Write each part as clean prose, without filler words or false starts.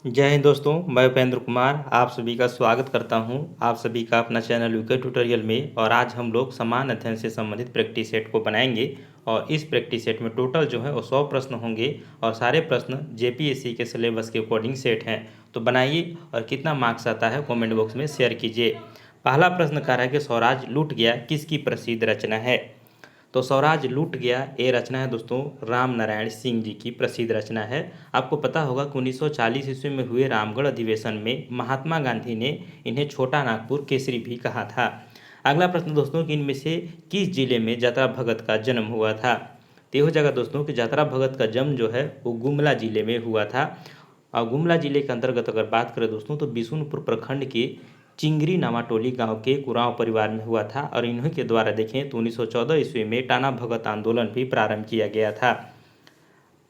जय हिंद दोस्तों, मैं उपेंद्र कुमार आप सभी का स्वागत करता हूं आप सभी का अपना चैनल यूके ट्यूटोरियल में। और आज हम लोग समान अध्ययन से संबंधित प्रैक्टिस सेट को बनाएंगे। और इस प्रैक्टिस सेट में टोटल जो है वो 100 प्रश्न होंगे और सारे प्रश्न जेपीएससी के सिलेबस के अकॉर्डिंग सेट हैं। तो बनाइए और कितना मार्क्स आता है कमेंट बॉक्स में शेयर कीजिए। पहला प्रश्न कह रहा है कि स्वराज लूट गया किसकी प्रसिद्ध रचना है। तो स्वराज लूट गया ये रचना है दोस्तों राम नारायण सिंह जी की प्रसिद्ध रचना है। आपको पता होगा कि 1940 ईस्वी में हुए रामगढ़ अधिवेशन में महात्मा गांधी ने इन्हें छोटा नागपुर केसरी भी कहा था। अगला प्रश्न दोस्तों कि इनमें से किस जिले में जतरा भगत का जन्म हुआ था। तो हो जाएगा दोस्तों कि जतरा भगत का जन्म जो है वो गुमला जिले में हुआ था। और गुमला जिले के अंतर्गत अगर बात करें दोस्तों तो बिशुनपुर प्रखंड के चिंगरी नामाटोली गांव के कुराव परिवार में हुआ था। और इन्हीं के द्वारा देखें तो 1914 ईस्वी में टाना भगत आंदोलन भी प्रारंभ किया गया था।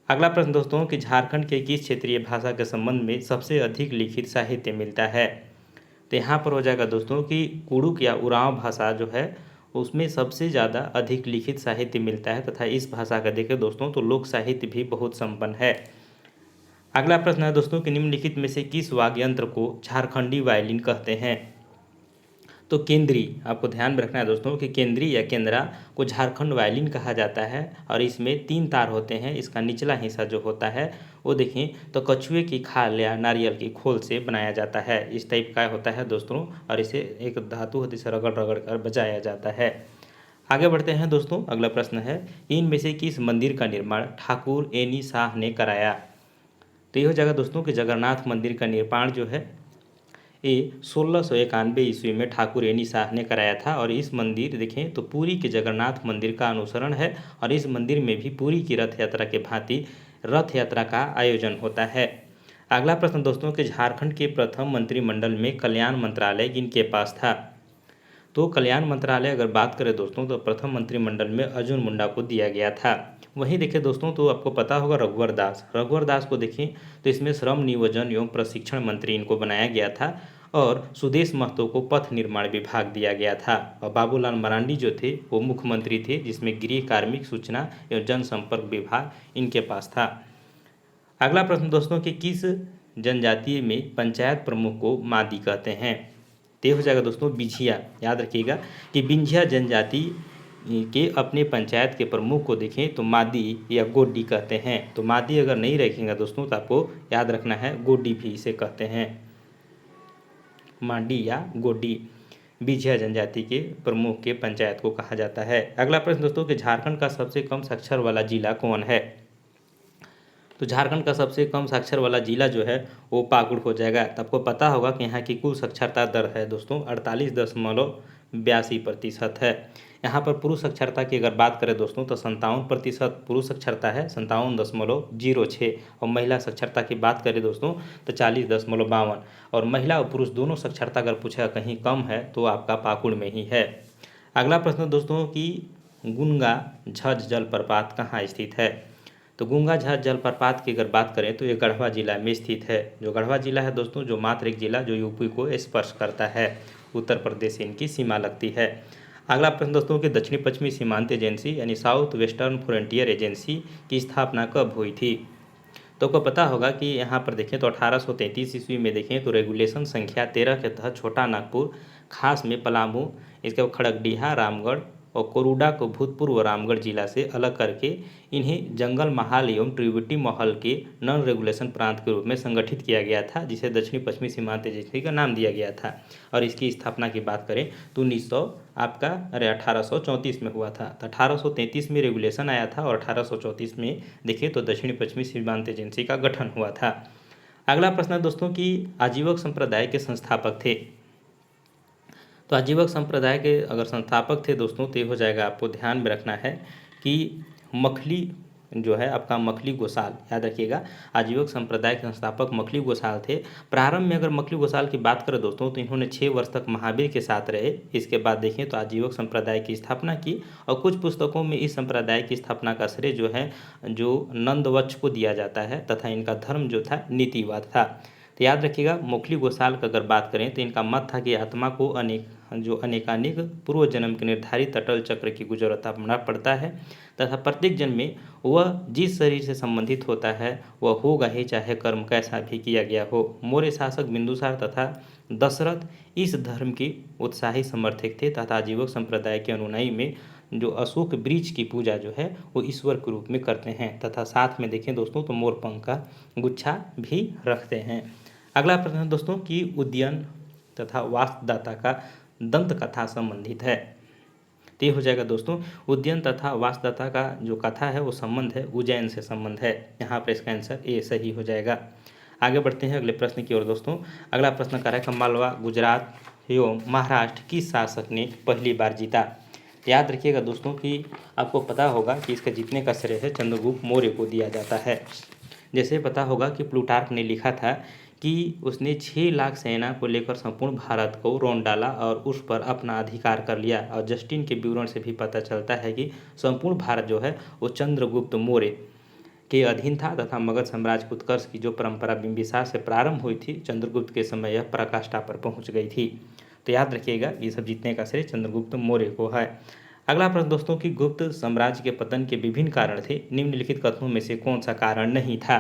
अगला प्रश्न दोस्तों कि झारखंड के किस क्षेत्रीय भाषा के संबंध में सबसे अधिक लिखित साहित्य मिलता है। तो यहाँ पर हो जाएगा दोस्तों कि कुड़ुक या उरांव भाषा जो है उसमें सबसे ज़्यादा अधिक लिखित साहित्य मिलता है तथा इस भाषा का देखें दोस्तों तो लोक साहित्य भी बहुत संपन्न है। अगला प्रश्न है दोस्तों कि निम्नलिखित में से किस वाद्य यंत्र को झारखंडी वायलिन कहते हैं। तो केंद्री आपको ध्यान में रखना है दोस्तों कि केंद्री या केंद्रा को झारखंड वायलिन कहा जाता है। और इसमें 3 तार होते हैं। इसका निचला हिस्सा जो होता है वो देखें तो कछुए की खाल या नारियल की खोल से बनाया जाता है। इस टाइप का होता है दोस्तों और इसे एक धातु होती से रगड़ रगड़ कर बजाया जाता है। आगे बढ़ते हैं दोस्तों। अगला प्रश्न है इनमें से किस मंदिर का निर्माण ठाकुर एनी शाह ने कराया। तो ये हो जाएगा दोस्तों कि जगन्नाथ मंदिर का निर्माण जो है ये 1691 ईस्वी में ठाकुर एनी शाह ने कराया था। और इस मंदिर देखें तो पुरी के जगन्नाथ मंदिर का अनुसरण है। और इस मंदिर में भी पुरी की रथ यात्रा के भांति रथ यात्रा का आयोजन होता है। अगला प्रश्न दोस्तों कि झारखंड के प्रथम मंत्रिमंडल में कल्याण मंत्रालय किनके पास था। तो कल्याण मंत्रालय अगर बात करें दोस्तों तो प्रथम मंत्रिमंडल में अर्जुन मुंडा को दिया गया था। वहीं देखें दोस्तों तो आपको पता होगा रघुवर दास को देखें तो इसमें श्रम नियोजन एवं प्रशिक्षण मंत्री इनको बनाया गया था। और सुदेश महतो को पथ निर्माण विभाग दिया गया था। और बाबूलाल मरांडी जो थे वो मुख्यमंत्री थे जिसमें गृह कार्मिक सूचना एवं जनसंपर्क विभाग इनके पास था। अगला प्रश्न दोस्तों कि किस जनजाति में पंचायत प्रमुख को मादी कहते हैं। ते हो जाएगा दोस्तों बिझिया। याद रखिएगा कि बिंझिया जनजाति के अपने पंचायत के प्रमुख को देखें तो मादी या गोडी कहते हैं। तो मादी अगर नहीं रखेंगे दोस्तों तो आपको याद रखना है गोडी भी इसे कहते हैं। माडी या गोडी बिझिया जनजाति के प्रमुख के पंचायत को कहा जाता है। अगला प्रश्न दोस्तों कि झारखंड का सबसे कम साक्षर वाला जिला कौन है। तो झारखंड का सबसे कम साक्षर वाला जिला जो है वो पाकुड़ हो जाएगा। तो आपको पता होगा कि यहाँ की कुल साक्षरता दर है दोस्तों 48.82% है। यहाँ पर पुरुष साक्षरता की अगर बात करें दोस्तों तो 57% पुरुष साक्षरता है 57.06। और महिला साक्षरता की बात करें दोस्तों तो 40.52। और महिला और पुरुष दोनों साक्षरता अगर पूछा कहीं कम है तो आपका पाकुड़ में ही है। अगला प्रश्न दोस्तों कि गुनगा झज्ज जलप्रपात कहाँ स्थित है। तो गुंगा झज्ज जलप्रपात की अगर बात करें तो ये गढ़वा जिला में स्थित है। जो गढ़वा जिला है दोस्तों जो मात्र एक जिला जो यूपी को स्पर्श करता है। उत्तर प्रदेश से इनकी सीमा लगती है। अगला प्रश्न दोस्तों कि दक्षिणी पश्चिमी सीमांत एजेंसी यानी साउथ वेस्टर्न फ्रंटियर एजेंसी की स्थापना कब हुई थी। तो आपको पता होगा कि यहाँ पर देखें तो 1833 ईस्वी में देखें तो रेगुलेशन संख्या 13 के तहत छोटा नागपुर खास में पलामू इसके बाद खड़गडीहा रामगढ़ और कोरूडा को भूतपूर्व रामगढ़ जिला से अलग करके इन्हें जंगल महाल एवं ट्रिब्यूटी महल के नॉन रेगुलेशन प्रांत के रूप में संगठित किया गया था जिसे दक्षिणी पश्चिमी सीमांत एजेंसी का नाम दिया गया था। और इसकी स्थापना की बात करें तो 1834 में हुआ था। तो 1833 में रेगुलेशन आया था और 1834 में देखिए तो दक्षिणी पश्चिमी सीमांत एजेंसी का गठन हुआ था। अगला प्रश्न है दोस्तों कि आजीवक संप्रदाय के संस्थापक थे। तो आजीवक संप्रदाय के अगर संस्थापक थे दोस्तों तो ये हो जाएगा आपको ध्यान में रखना है कि मखली जो है आपका मखली गोसाल। याद रखिएगा आजीवक संप्रदाय के संस्थापक मखली गोसाल थे। प्रारंभ में अगर मखली गोसाल की बात करें दोस्तों तो इन्होंने 6 वर्ष तक महावीर के साथ रहे। इसके बाद देखें तो आजीवक संप्रदाय की स्थापना की। और कुछ पुस्तकों में इस संप्रदाय की स्थापना का श्रेय जो है जो नंदवक्ष को दिया जाता है तथा इनका धर्म जो था नीतिवाद था। तो याद रखिएगा मोखली गोसाल का अगर बात करें तो इनका मत था कि आत्मा को अनेकानेक पूर्व जन्म के निर्धारित अटल चक्र की गुजरता होना पड़ता है तथा प्रत्येक जन्म में वह जिस शरीर से संबंधित होता है वह होगा ही, चाहे कर्म कैसा भी किया गया हो। मौर्य शासक बिंदुसार तथा दशरथ इस धर्म के उत्साही समर्थक थे तथा आजीवक संप्रदाय के अनुयायी में जो अशोक वृक्ष की पूजा जो है वो ईश्वर के रूप में करते हैं तथा साथ में देखें दोस्तों तो मोरपंख का गुच्छा भी रखते हैं। अगला प्रश्न है दोस्तों कि उद्यन तथा वास्तुदाता का दंत कथा संबंधित है। तो ये हो जाएगा दोस्तों उद्यन तथा वास्तुदाता का जो कथा है वो संबंध है उज्जैन से संबंध है। यहाँ पर इसका आंसर ए सही हो जाएगा। आगे बढ़ते हैं अगले प्रश्न की ओर दोस्तों। अगला प्रश्न कर रहा है कि मालवा, गुजरात एवं महाराष्ट्र किस शासक ने पहली बार जीता। याद रखिएगा दोस्तों कि आपको पता होगा कि इसका जीतने का श्रेय है चंद्रगुप्त मौर्य को दिया जाता है। जैसे पता होगा कि प्लूटार्क ने लिखा था कि उसने 6 लाख सेना को लेकर संपूर्ण भारत को रौंद डाला और उस पर अपना अधिकार कर लिया। और जस्टिन के विवरण से भी पता चलता है कि संपूर्ण भारत जो है वो चंद्रगुप्त मौर्य के अधीन था तथा मगध साम्राज्य के उत्कर्ष की जो परंपरा बिंबिसार से प्रारंभ हुई थी चंद्रगुप्त के समय यह पराकाष्ठा पर पहुंच गई थी। तो याद रखिएगा ये सब जीतने का श्रेय चंद्रगुप्त मौर्य को है। अगला प्रश्न दोस्तों कि गुप्त साम्राज्य के पतन के विभिन्न कारण थे, निम्नलिखित कथनों में से कौन सा कारण नहीं था।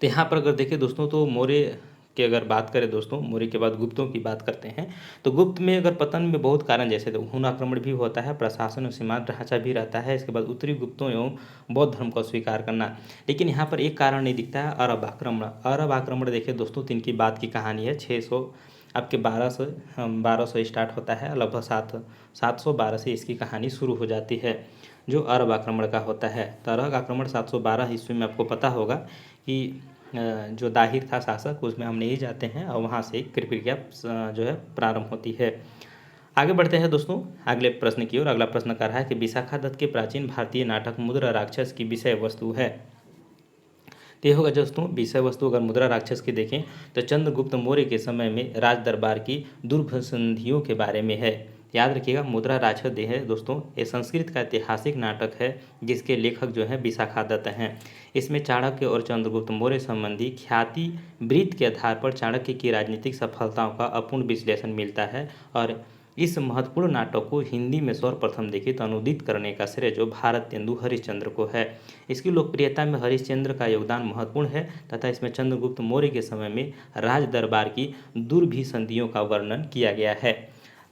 तो यहाँ पर अगर देखें दोस्तों तो मौर्य की अगर बात करें दोस्तों, मौर्य के बाद गुप्तों की बात करते हैं तो गुप्त में अगर पतन में बहुत कारण जैसे तो हुन आक्रमण भी होता है, प्रशासन और सीमांत ढांचा भी रहता है, इसके बाद उत्तरी गुप्तों एवं बौद्ध धर्म को स्वीकार करना। लेकिन यहाँ पर एक कारण नहीं दिखता है, अरब आक्रमण। अरब आक्रमण देखिए दोस्तों तो इनकी बात की कहानी है 600 आपके 1200 स्टार्ट होता है, लगभग 712 से इसकी कहानी शुरू हो जाती है जो अरब आक्रमण का होता है। तो अरब आक्रमण 712 ईस्वी में आपको पता होगा कि जो दाहिर था शासक उसमें हम नहीं जाते हैं और वहाँ से प्रक्रिया जो है प्रारंभ होती है। आगे बढ़ते हैं दोस्तों अगले प्रश्न की ओर। अगला प्रश्न कर रहा है कि विशाखा दत्त के प्राचीन भारतीय नाटक मुद्रा राक्षस की विषय वस्तु है। तो ये होगा दोस्तों विषय वस्तु अगर मुद्रा राक्षस की देखें तो चंद्रगुप्त मौर्य के समय में राज दरबार की दुर्भसंधियों के बारे में है। याद रखिएगा मुद्रा राक्षस है दोस्तों ये संस्कृत का ऐतिहासिक नाटक है जिसके लेखक जो हैं विशाखा दत्त हैं। इसमें चाणक्य और चंद्रगुप्त मौर्य संबंधी ख्याति वृत्त के आधार पर चाणक्य की राजनीतिक सफलताओं का अपूर्ण विश्लेषण मिलता है। और इस महत्वपूर्ण नाटक को हिंदी में सर्वप्रथम देखिए तो अनुदित करने का श्रेय जो भारतेंदु हरिश्चंद्र को है। इसकी लोकप्रियता में हरिश्चंद्र का योगदान महत्वपूर्ण है तथा इसमें चंद्रगुप्त मौर्य के समय में राज दरबार की दुर्भिसंधियों का वर्णन किया गया है।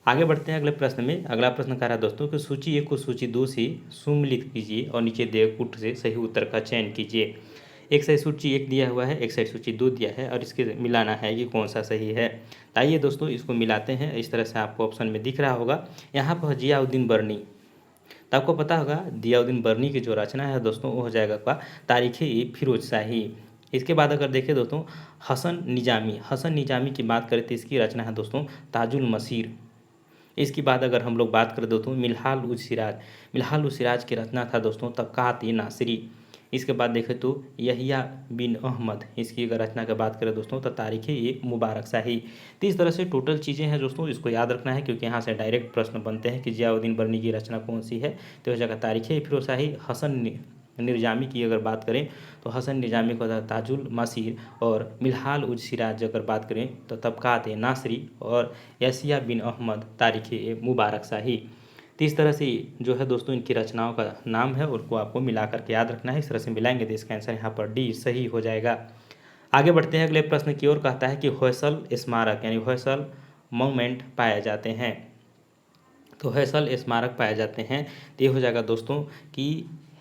आगे बढ़ते हैं अगले प्रश्न में। अगला प्रश्न कह रहा है दोस्तों कि सूची 1 को सूची 2 से सुमेलित कीजिए और नीचे दिए पुट से सही उत्तर का चयन कीजिए। एक साइड सूची 1 दिया हुआ है, एक साइड सूची 2 दिया है और इसके मिलाना है कि कौन सा सही है। तो आइए दोस्तों इसको मिलाते हैं। इस तरह से आपको ऑप्शन में दिख रहा होगा यहाँ पर जियाउद्दीन बर्नी। तो आपको पता होगा जियाउद्दीन बर्नी की जो रचना है दोस्तों वो हो जाएगा क्या तारीख़-ए-फिरोज शाही। इसके बाद अगर देखें दोस्तों हसन निजामी की बात करें तो इसकी रचना है दोस्तों ताजुल मसीर। इसके बाद अगर हम लोग बात करें दोस्तों मिल्हाल उज सिराज की रचना था दोस्तों तबक़ात-ए-नासिरी। इसके बाद देखें तो यहिया बिन अहमद इसकी अगर रचना की बात करें दोस्तों तो तारीख़-ए-मुबारक शाही। तो इस तरह से टोटल चीज़ें हैं दोस्तों, इसको याद रखना है क्योंकि यहाँ से डायरेक्ट प्रश्न बनते हैं कि जियाउद्दीन बर्नी की रचना कौन सी है। तो हो जाएगा तारीख़-ए-फिरोज शाही। हसन निजामी की अगर बात करें तो हसन निजामी को ताजुल मसीर और मिल्हाल उज सिराज अगर बात करें तो तबक़ात-ए-नासिरी और यसिया बिन अहमद तारीख़-ए-मुबारक शाही। तो इस तरह से जो है दोस्तों इनकी रचनाओं का नाम है उनको आपको मिला करके याद रखना है। इस तरह से मिलाएंगे तो इसका आंसर यहाँ पर डी सही हो जाएगा। आगे बढ़ते हैं अगले प्रश्न की ओर। कहता है कि होयसल स्मारक यानी होयसल मोनुमेंट पाए जाते हैं। तो होयसल स्मारक पाए जाते हैं तो ये हो जाएगा दोस्तों कि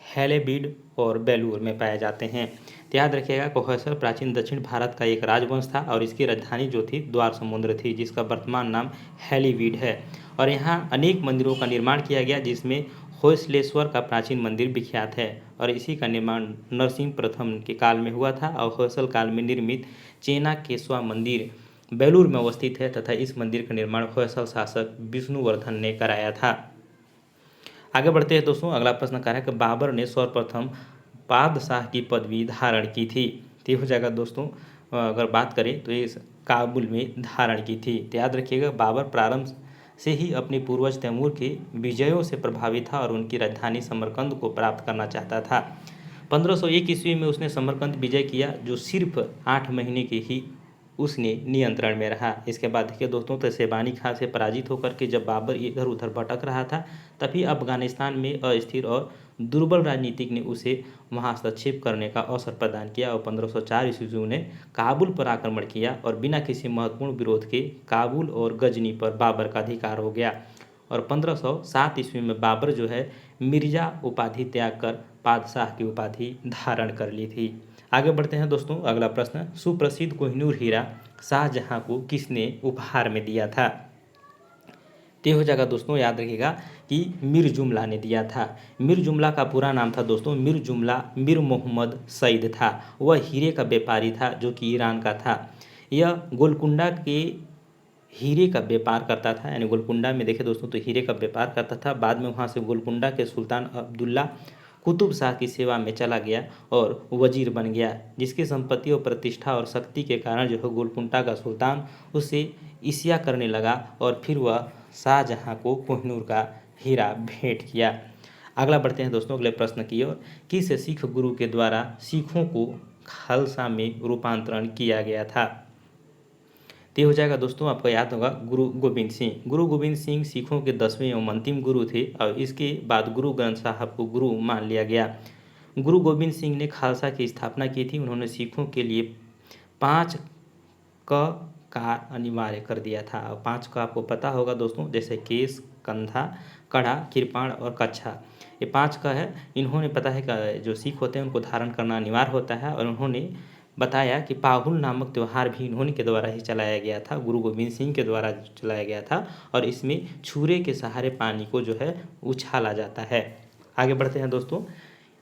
हैलेबीड और बेलूर में पाए जाते हैं। तो याद रखिएगा कि होयसल प्राचीन दक्षिण भारत का एक राजवंश था और इसकी राजधानी जो थी द्वार समुद्र थी जिसका वर्तमान नाम हैलीवीड है। और यहाँ अनेक मंदिरों का निर्माण किया गया जिसमें होयसलेश्वर का प्राचीन मंदिर विख्यात है और इसी का निर्माण नरसिंह प्रथम के काल में हुआ था। और होयसल काल में निर्मित चेनाकेश्वर मंदिर बेलूर में अवस्थित है तथा इस मंदिर का निर्माण होयसल शासक विष्णुवर्धन ने कराया था। आगे बढ़ते हैं दोस्तों। अगला प्रश्न कह रहा है कि बाबर ने सर्वप्रथम बादशाह की पदवी धारण की थी। तो ये हो जाएगा दोस्तों अगर बात करें तो ये काबुल में धारण की थी। तो याद रखिएगा बाबर प्रारंभ से ही अपने पूर्वज तैमूर के विजयों से प्रभावित था और उनकी राजधानी समरकंद को प्राप्त करना चाहता था। 1501 ईस्वी में उसने समरकंद विजय किया, जो सिर्फ 8 महीने के ही उसने नियंत्रण में रहा। इसके बाद देखिए दोस्तों, तो शेबानी खां से पराजित होकर के जब बाबर इधर उधर भटक रहा था, तभी अफगानिस्तान में अस्थिर और दुर्बल राजनीतिक ने उसे वहां हस्तक्षेप करने का अवसर प्रदान किया और 1504 ईस्वी में काबुल पर आक्रमण किया और बिना किसी महत्वपूर्ण विरोध के काबुल और गजनी पर बाबर का अधिकार हो गया। और 1507 ईस्वी में बाबर जो है मिर्जा उपाधि त्याग कर बादशाह की उपाधि धारण कर ली थी। आगे बढ़ते हैं दोस्तों, अगला प्रश्न, सुप्रसिद्ध कोहिनूर हीरा शाहजहां को किसने उपहार में दिया था? तो हो जाएगा दोस्तों, याद रखिएगा कि मीर जुमला ने दिया था। मीर जुमला का पूरा नाम था दोस्तों मीर जुमला मीर मोहम्मद सईद था। वह हीरे का व्यापारी था जो कि ईरान का था। यह गोलकुंडा के हीरे का व्यापार करता था, यानी गोलकुंडा में देखे दोस्तों तो हीरे का व्यापार करता था। बाद में वहाँ से गोलकुंडा के सुल्तान अब्दुल्ला कुतुब शाह की सेवा में चला गया और वजीर बन गया, जिसकी संपत्ति और प्रतिष्ठा और शक्ति के कारण जो है गोलकुंडा का सुल्तान उसे ईर्ष्या करने लगा और फिर वह शाहजहां को कोहिनूर का हीरा भेंट किया। अगला बढ़ते हैं दोस्तों अगले प्रश्न की ओर, किस सिख गुरु के द्वारा सिखों को खालसा में रूपांतरण किया गया था? तो हो जाएगा दोस्तों, आपको याद होगा गुरु गोविंद सिंह। गुरु गोविंद सिंह सिखों के 10वें एवं अंतिम गुरु थे और इसके बाद गुरु ग्रंथ साहब को गुरु मान लिया गया। गुरु गोविंद सिंह ने खालसा की स्थापना की थी। उन्होंने सिखों के लिए 5 का अनिवार्य कर दिया था। और 5 का आपको पता होगा दोस्तों, जैसे केस, कंधा, कड़ा, कृपाण और कच्छा, ये 5 का है। इन्होंने पता है कि जो सिख होते हैं उनको धारण करना अनिवार्य होता है। और उन्होंने बताया कि पाहुल नामक त्यौहार भी इन्होंने के द्वारा ही चलाया गया था, गुरु गोविंद सिंह के द्वारा चलाया गया था। और इसमें छुरे के सहारे पानी को जो है उछाला जाता है। आगे बढ़ते हैं दोस्तों,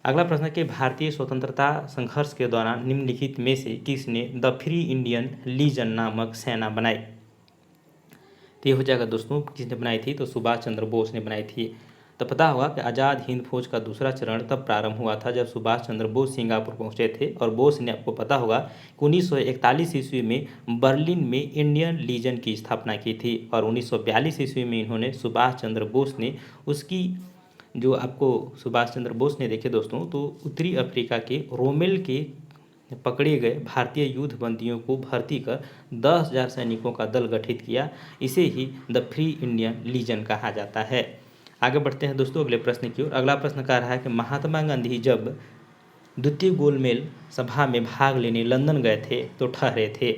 अगला प्रश्न है कि भारतीय स्वतंत्रता संघर्ष के दौरान निम्नलिखित में से किसने द फ्री इंडियन लीजन नामक सेना बनाई? तो ये हो जाएगा दोस्तों, किसने बनाई थी? तो सुभाष चंद्र बोस ने बनाई थी। तो पता होगा कि आज़ाद हिंद फौज का दूसरा चरण तब प्रारंभ हुआ था जब सुभाष चंद्र बोस सिंगापुर पहुंचे थे। और बोस ने, आपको पता होगा, 1941 ईस्वी में बर्लिन में इंडियन लीजन की स्थापना की थी। और 1942 ईस्वी में इन्होंने सुभाष चंद्र बोस ने उसकी जो आपको सुभाष चंद्र बोस ने देखे दोस्तों, तो उत्तरी अफ्रीका के रोमेल के पकड़े गए भारतीय युद्ध बंदियों को भर्ती कर 10,000 सैनिकों का दल गठित किया। इसे ही द फ्री इंडियन लीजन कहा जाता है। आगे बढ़ते हैं दोस्तों अगले प्रश्न की ओर। अगला प्रश्न कह रहा है कि महात्मा गांधी जब द्वितीय गोलमेज सभा में भाग लेने लंदन गए थे तो ठहरे थे।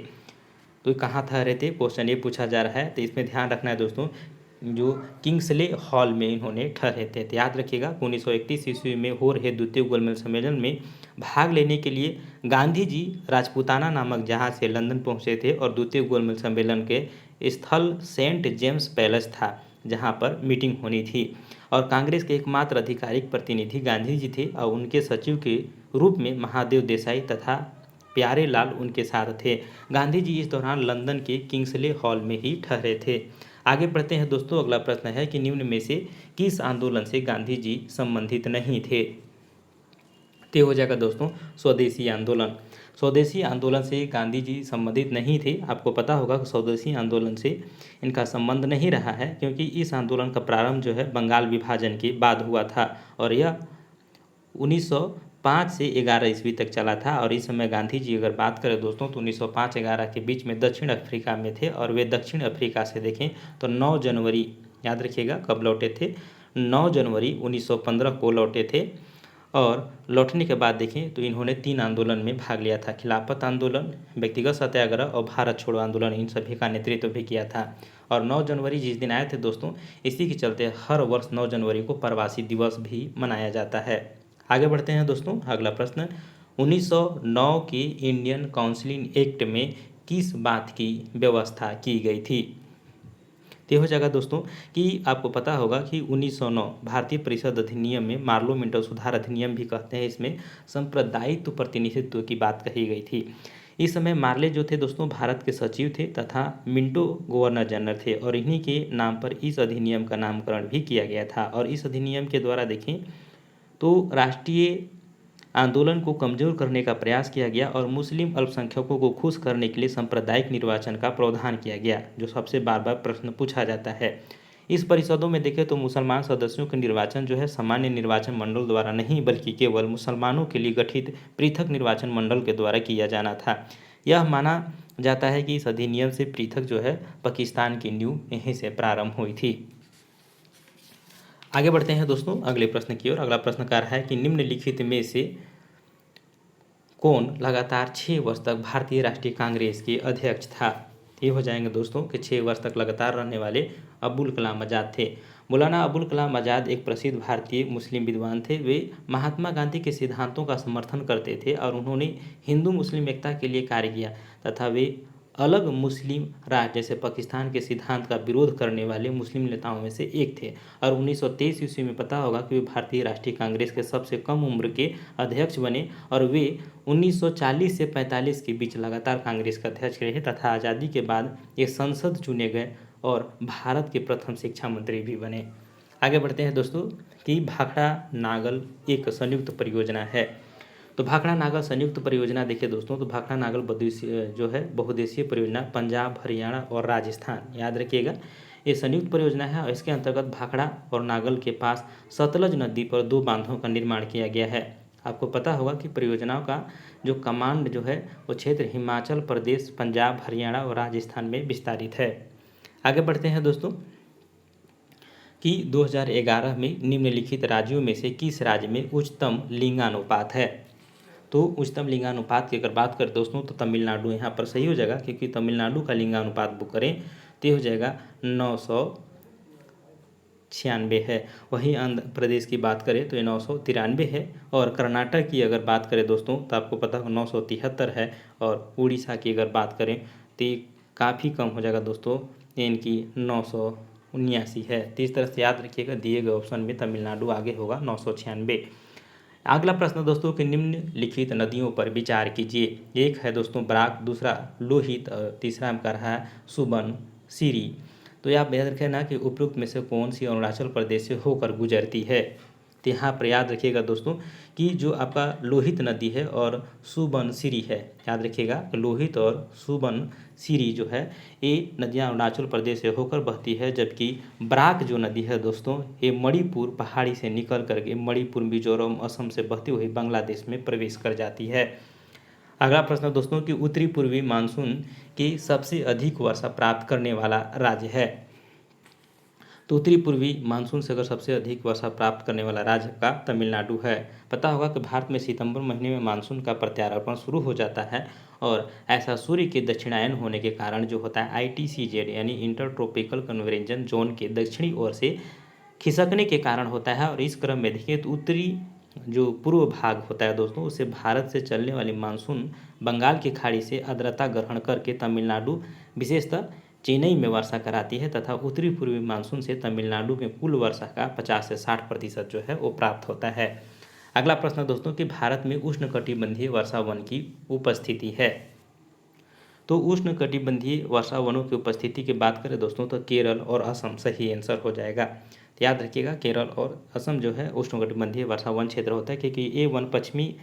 तो कहाँ ठहरे थे, क्वेश्चन ये पूछा जा रहा है। तो इसमें ध्यान रखना है दोस्तों, जो किंग्सले हॉल में इन्होंने ठहरे थे। तो याद रखिएगा 1931 ईस्वी में हो रहे द्वितीय गोलमेज सम्मेलन में भाग लेने के लिए गांधी जी राजपूताना नामक जहाज से लंदन पहुंचे थे। और द्वितीय गोलमेज सम्मेलन के स्थल सेंट जेम्स पैलेस था जहां पर मीटिंग होनी थी। और कांग्रेस के एकमात्र आधिकारिक प्रतिनिधि गांधी जी थे और उनके सचिव के रूप में महादेव देसाई तथा प्यारे लाल उनके साथ थे। गांधी जी इस दौरान लंदन के किंग्सले हॉल में ही ठहरे थे। आगे बढ़ते हैं दोस्तों, अगला प्रश्न है कि निम्न में से किस आंदोलन से गांधी जी संबंधित नहीं थे? तो हो जाएगा दोस्तों स्वदेशी आंदोलन। स्वदेशी आंदोलन से गांधी जी संबंधित नहीं थे। आपको पता होगा कि स्वदेशी आंदोलन से इनका संबंध नहीं रहा है, क्योंकि इस आंदोलन का प्रारंभ जो है बंगाल विभाजन के बाद हुआ था और यह 1905 से 11 ईस्वी तक चला था। और इस समय गांधी जी अगर बात करें दोस्तों तो 1905-11 के बीच में दक्षिण अफ्रीका में थे। और वे दक्षिण अफ्रीका से देखें तो 9 जनवरी, याद रखिएगा कब लौटे थे, 9 जनवरी 1915 को लौटे थे। और लौटने के बाद देखें तो इन्होंने 3 आंदोलन में भाग लिया था, खिलाफत आंदोलन, व्यक्तिगत सत्याग्रह और भारत छोड़ो आंदोलन। इन सभी का नेतृत्व भी किया था। और 9 जनवरी जिस दिन आए थे दोस्तों, इसी के चलते हर वर्ष 9 जनवरी को प्रवासी दिवस भी मनाया जाता है। आगे बढ़ते हैं दोस्तों, अगला प्रश्न, 1909 के इंडियन काउंसिल एक्ट में किस बात की व्यवस्था की गई थी? तो हो जाएगा दोस्तों कि आपको पता होगा कि 1909 भारतीय परिषद अधिनियम में मार्लो मिंटो सुधार अधिनियम भी कहते हैं, इसमें सांप्रदायित्व प्रतिनिधित्व की बात कही गई थी। इस समय मार्ले जो थे दोस्तों भारत के सचिव थे तथा मिंटो गवर्नर जनरल थे। और इन्हीं के नाम पर इस अधिनियम का नामकरण भी किया गया था। और इस अधिनियम के द्वारा देखें तो राष्ट्रीय आंदोलन को कमजोर करने का प्रयास किया गया और मुस्लिम अल्पसंख्यकों को खुश करने के लिए सांप्रदायिक निर्वाचन का प्रावधान किया गया, जो सबसे बार बार प्रश्न पूछा जाता है। इस परिषदों में देखें तो मुसलमान सदस्यों का निर्वाचन जो है सामान्य निर्वाचन मंडल द्वारा नहीं बल्कि केवल मुसलमानों के लिए गठित पृथक निर्वाचन मंडल के द्वारा किया जाना था। यह माना जाता है कि इस अधिनियम से पृथक जो है पाकिस्तान की नींव यहीं से प्रारंभ हुई थी। आगे बढ़ते हैं दोस्तों अगले प्रश्न की ओर। अगला प्रश्न कह रहा है कि निम्नलिखित में से कौन लगातार 6 वर्ष तक भारतीय राष्ट्रीय कांग्रेस के अध्यक्ष था। ये हो जाएंगे दोस्तों कि 6 वर्ष तक लगातार रहने वाले अबुल कलाम आज़ाद थे। मौलाना अबुल कलाम आज़ाद एक प्रसिद्ध भारतीय मुस्लिम विद्वान थे। वे महात्मा गांधी के सिद्धांतों का समर्थन करते थे और उन्होंने हिंदू मुस्लिम एकता के लिए कार्य किया तथा वे अलग मुस्लिम राज्य जैसे पाकिस्तान के सिद्धांत का विरोध करने वाले मुस्लिम नेताओं में से एक थे। और 1923 ईस्वी में पता होगा कि वे भारतीय राष्ट्रीय कांग्रेस के सबसे कम उम्र के अध्यक्ष बने और वे 1940 से 45 के बीच लगातार कांग्रेस के अध्यक्ष रहे तथा आज़ादी के बाद ये संसद चुने गए और भारत के प्रथम शिक्षा मंत्री भी बने। आगे बढ़ते हैं दोस्तों कि भाखड़ा नागल एक संयुक्त परियोजना है। तो भाखड़ा नागल संयुक्त परियोजना देखिए दोस्तों, तो भाखड़ा नागल जो है बहुउद्देशीय परियोजना पंजाब, हरियाणा और राजस्थान, याद रखिएगा ये संयुक्त परियोजना है और इसके अंतर्गत भाखड़ा और नागल के पास सतलज नदी पर 2 बांधों का निर्माण किया गया है। आपको पता होगा कि परियोजनाओं का जो कमांड जो है वो क्षेत्र हिमाचल प्रदेश, पंजाब, हरियाणा और राजस्थान में विस्तारित है। आगे बढ़ते हैं दोस्तों कि 2011 में निम्नलिखित राज्यों में से किस राज्य में उच्चतम लिंगानुपात है। तो उच्चतम लिंगानुपात की अगर बात करें दोस्तों तो तमिलनाडु यहाँ पर सही हो जाएगा, क्योंकि तमिलनाडु का लिंगानुपात बुक करें तो हो जाएगा 996 है। वहीं आंध्र प्रदेश की बात करें तो ये 993 है और कर्नाटक की अगर बात करें दोस्तों तो आपको पता हो 973 है और उड़ीसा की अगर बात करें तो ये काफ़ी कम हो जाएगा दोस्तों, इनकी 979 है। तो इस तरह से याद रखिएगा दिए गए ऑप्शन में तमिलनाडु आगे होगा 996। अगला प्रश्न दोस्तों कि निम्नलिखित नदियों पर विचार कीजिए। एक है दोस्तों बराक, दूसरा लोहित और तीसरा हम कर रहा है सुबनसिरी। तो आप याद रखें ना कि उपरोक्त में से कौन सी अरुणाचल प्रदेश से होकर गुजरती है। तो यहाँ पर याद रखिएगा दोस्तों कि जो आपका लोहित नदी है और सुबनसिरी है, याद रखिएगा लोहित और सुबनसिरी जो है ये नदियाँ अरुणाचल प्रदेश से होकर बहती है, जबकि बराक जो नदी है दोस्तों ये मणिपुर पहाड़ी से निकल करके मणिपुर, मिजोरम, असम से बहती हुई बांग्लादेश में प्रवेश कर जाती है। अगला प्रश्न दोस्तों कि उत्तरी पूर्वी मानसून की सबसे अधिक वर्षा प्राप्त करने वाला राज्य है। तो उत्तरी पूर्वी मानसून से अगर सबसे अधिक वर्षा प्राप्त करने वाला राज्य का तमिलनाडु है। पता होगा कि भारत में सितंबर महीने में मानसून का प्रत्यारोपण शुरू हो जाता है और ऐसा सूर्य के दक्षिणायन होने के कारण जो होता है ITCZ यानी इंटर ट्रॉपिकल कन्वर्जेंस जोन के दक्षिणी ओर से खिसकने के कारण होता है। और इस क्रम में देखिए तो उत्तरी जो पूर्व भाग होता है दोस्तों उससे भारत से चलने वाली मानसून बंगाल की खाड़ी से आर्द्रता ग्रहण करके तमिलनाडु विशेषतः चेन्नई में वर्षा कराती है तथा उत्तरी पूर्वी मानसून से तमिलनाडु में कुल वर्षा का 50 से 60% जो है वो प्राप्त होता है। अगला प्रश्न दोस्तों कि भारत में उष्णकटिबंधीय वर्षा वन की उपस्थिति है। तो उष्णकटिबंधीय वर्षा वनों की उपस्थिति की बात करें दोस्तों तो केरल और असम सही आंसर हो जाएगा। तो याद रखिएगा केरल और असम जो है उष्णकटिबंधीय वर्षा वन क्षेत्र होता है, क्योंकि ये वन पश्चिमी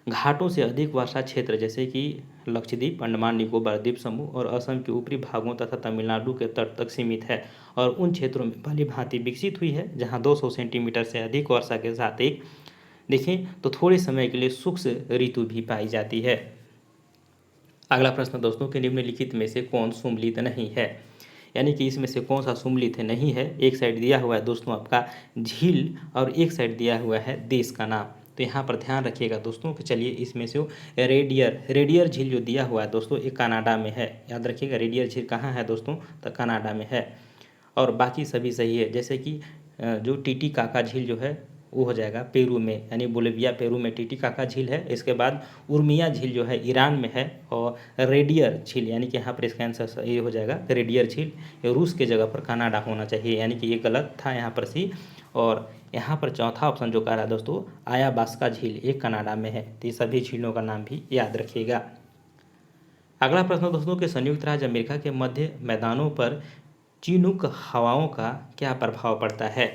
घाटों से अधिक वर्षा क्षेत्र जैसे कि लक्षद्वीप, अंडमान निकोबार द्वीप समूह और असम के ऊपरी भागों तथा तमिलनाडु के तट तक सीमित है और उन क्षेत्रों में भली भांति विकसित हुई है जहां 200 सेंटीमीटर से अधिक वर्षा के साथ एक देखें तो थोड़े समय के लिए शुष्क ऋतु भी पाई जाती है। अगला प्रश्न दोस्तों कि निम्नलिखित में से कौन सुम्मिलित नहीं है, यानी कि इसमें से कौन सा सुम्मिलित नहीं है। एक साइड दिया हुआ है दोस्तों आपका झील और एक साइड दिया हुआ है देश का नाम। तो यहाँ पर ध्यान रखिएगा दोस्तों कि चलिए इसमें से रेडियर झील जो दिया हुआ है दोस्तों ये कनाडा में है। याद रखिएगा रेडियर झील कहाँ है दोस्तों, तो कनाडा में है और बाकी सभी सही है। जैसे कि जो टीटीकाका झील जो है वो हो जाएगा पेरू में, यानी बोलिविया पेरू में टीटीकाका झील है। इसके बाद उर्मिया झील जो है ईरान में है और रेडियर झील यानी कि यहाँ पर इसका आंसर ये हो जाएगा रेडियर झील ये रूस के जगह पर कनाडा होना चाहिए, यानी कि ये गलत था यहाँ पर सी। और यहाँ पर चौथा ऑप्शन जो कह रहा है दोस्तों आयाबास्का झील ये कनाडा में है। तो ये सभी झीलों का नाम भी याद रखिएगा। अगला प्रश्न दोस्तों कि संयुक्त राज्य अमेरिका के मध्य मैदानों पर चिनूक हवाओं का क्या प्रभाव पड़ता है।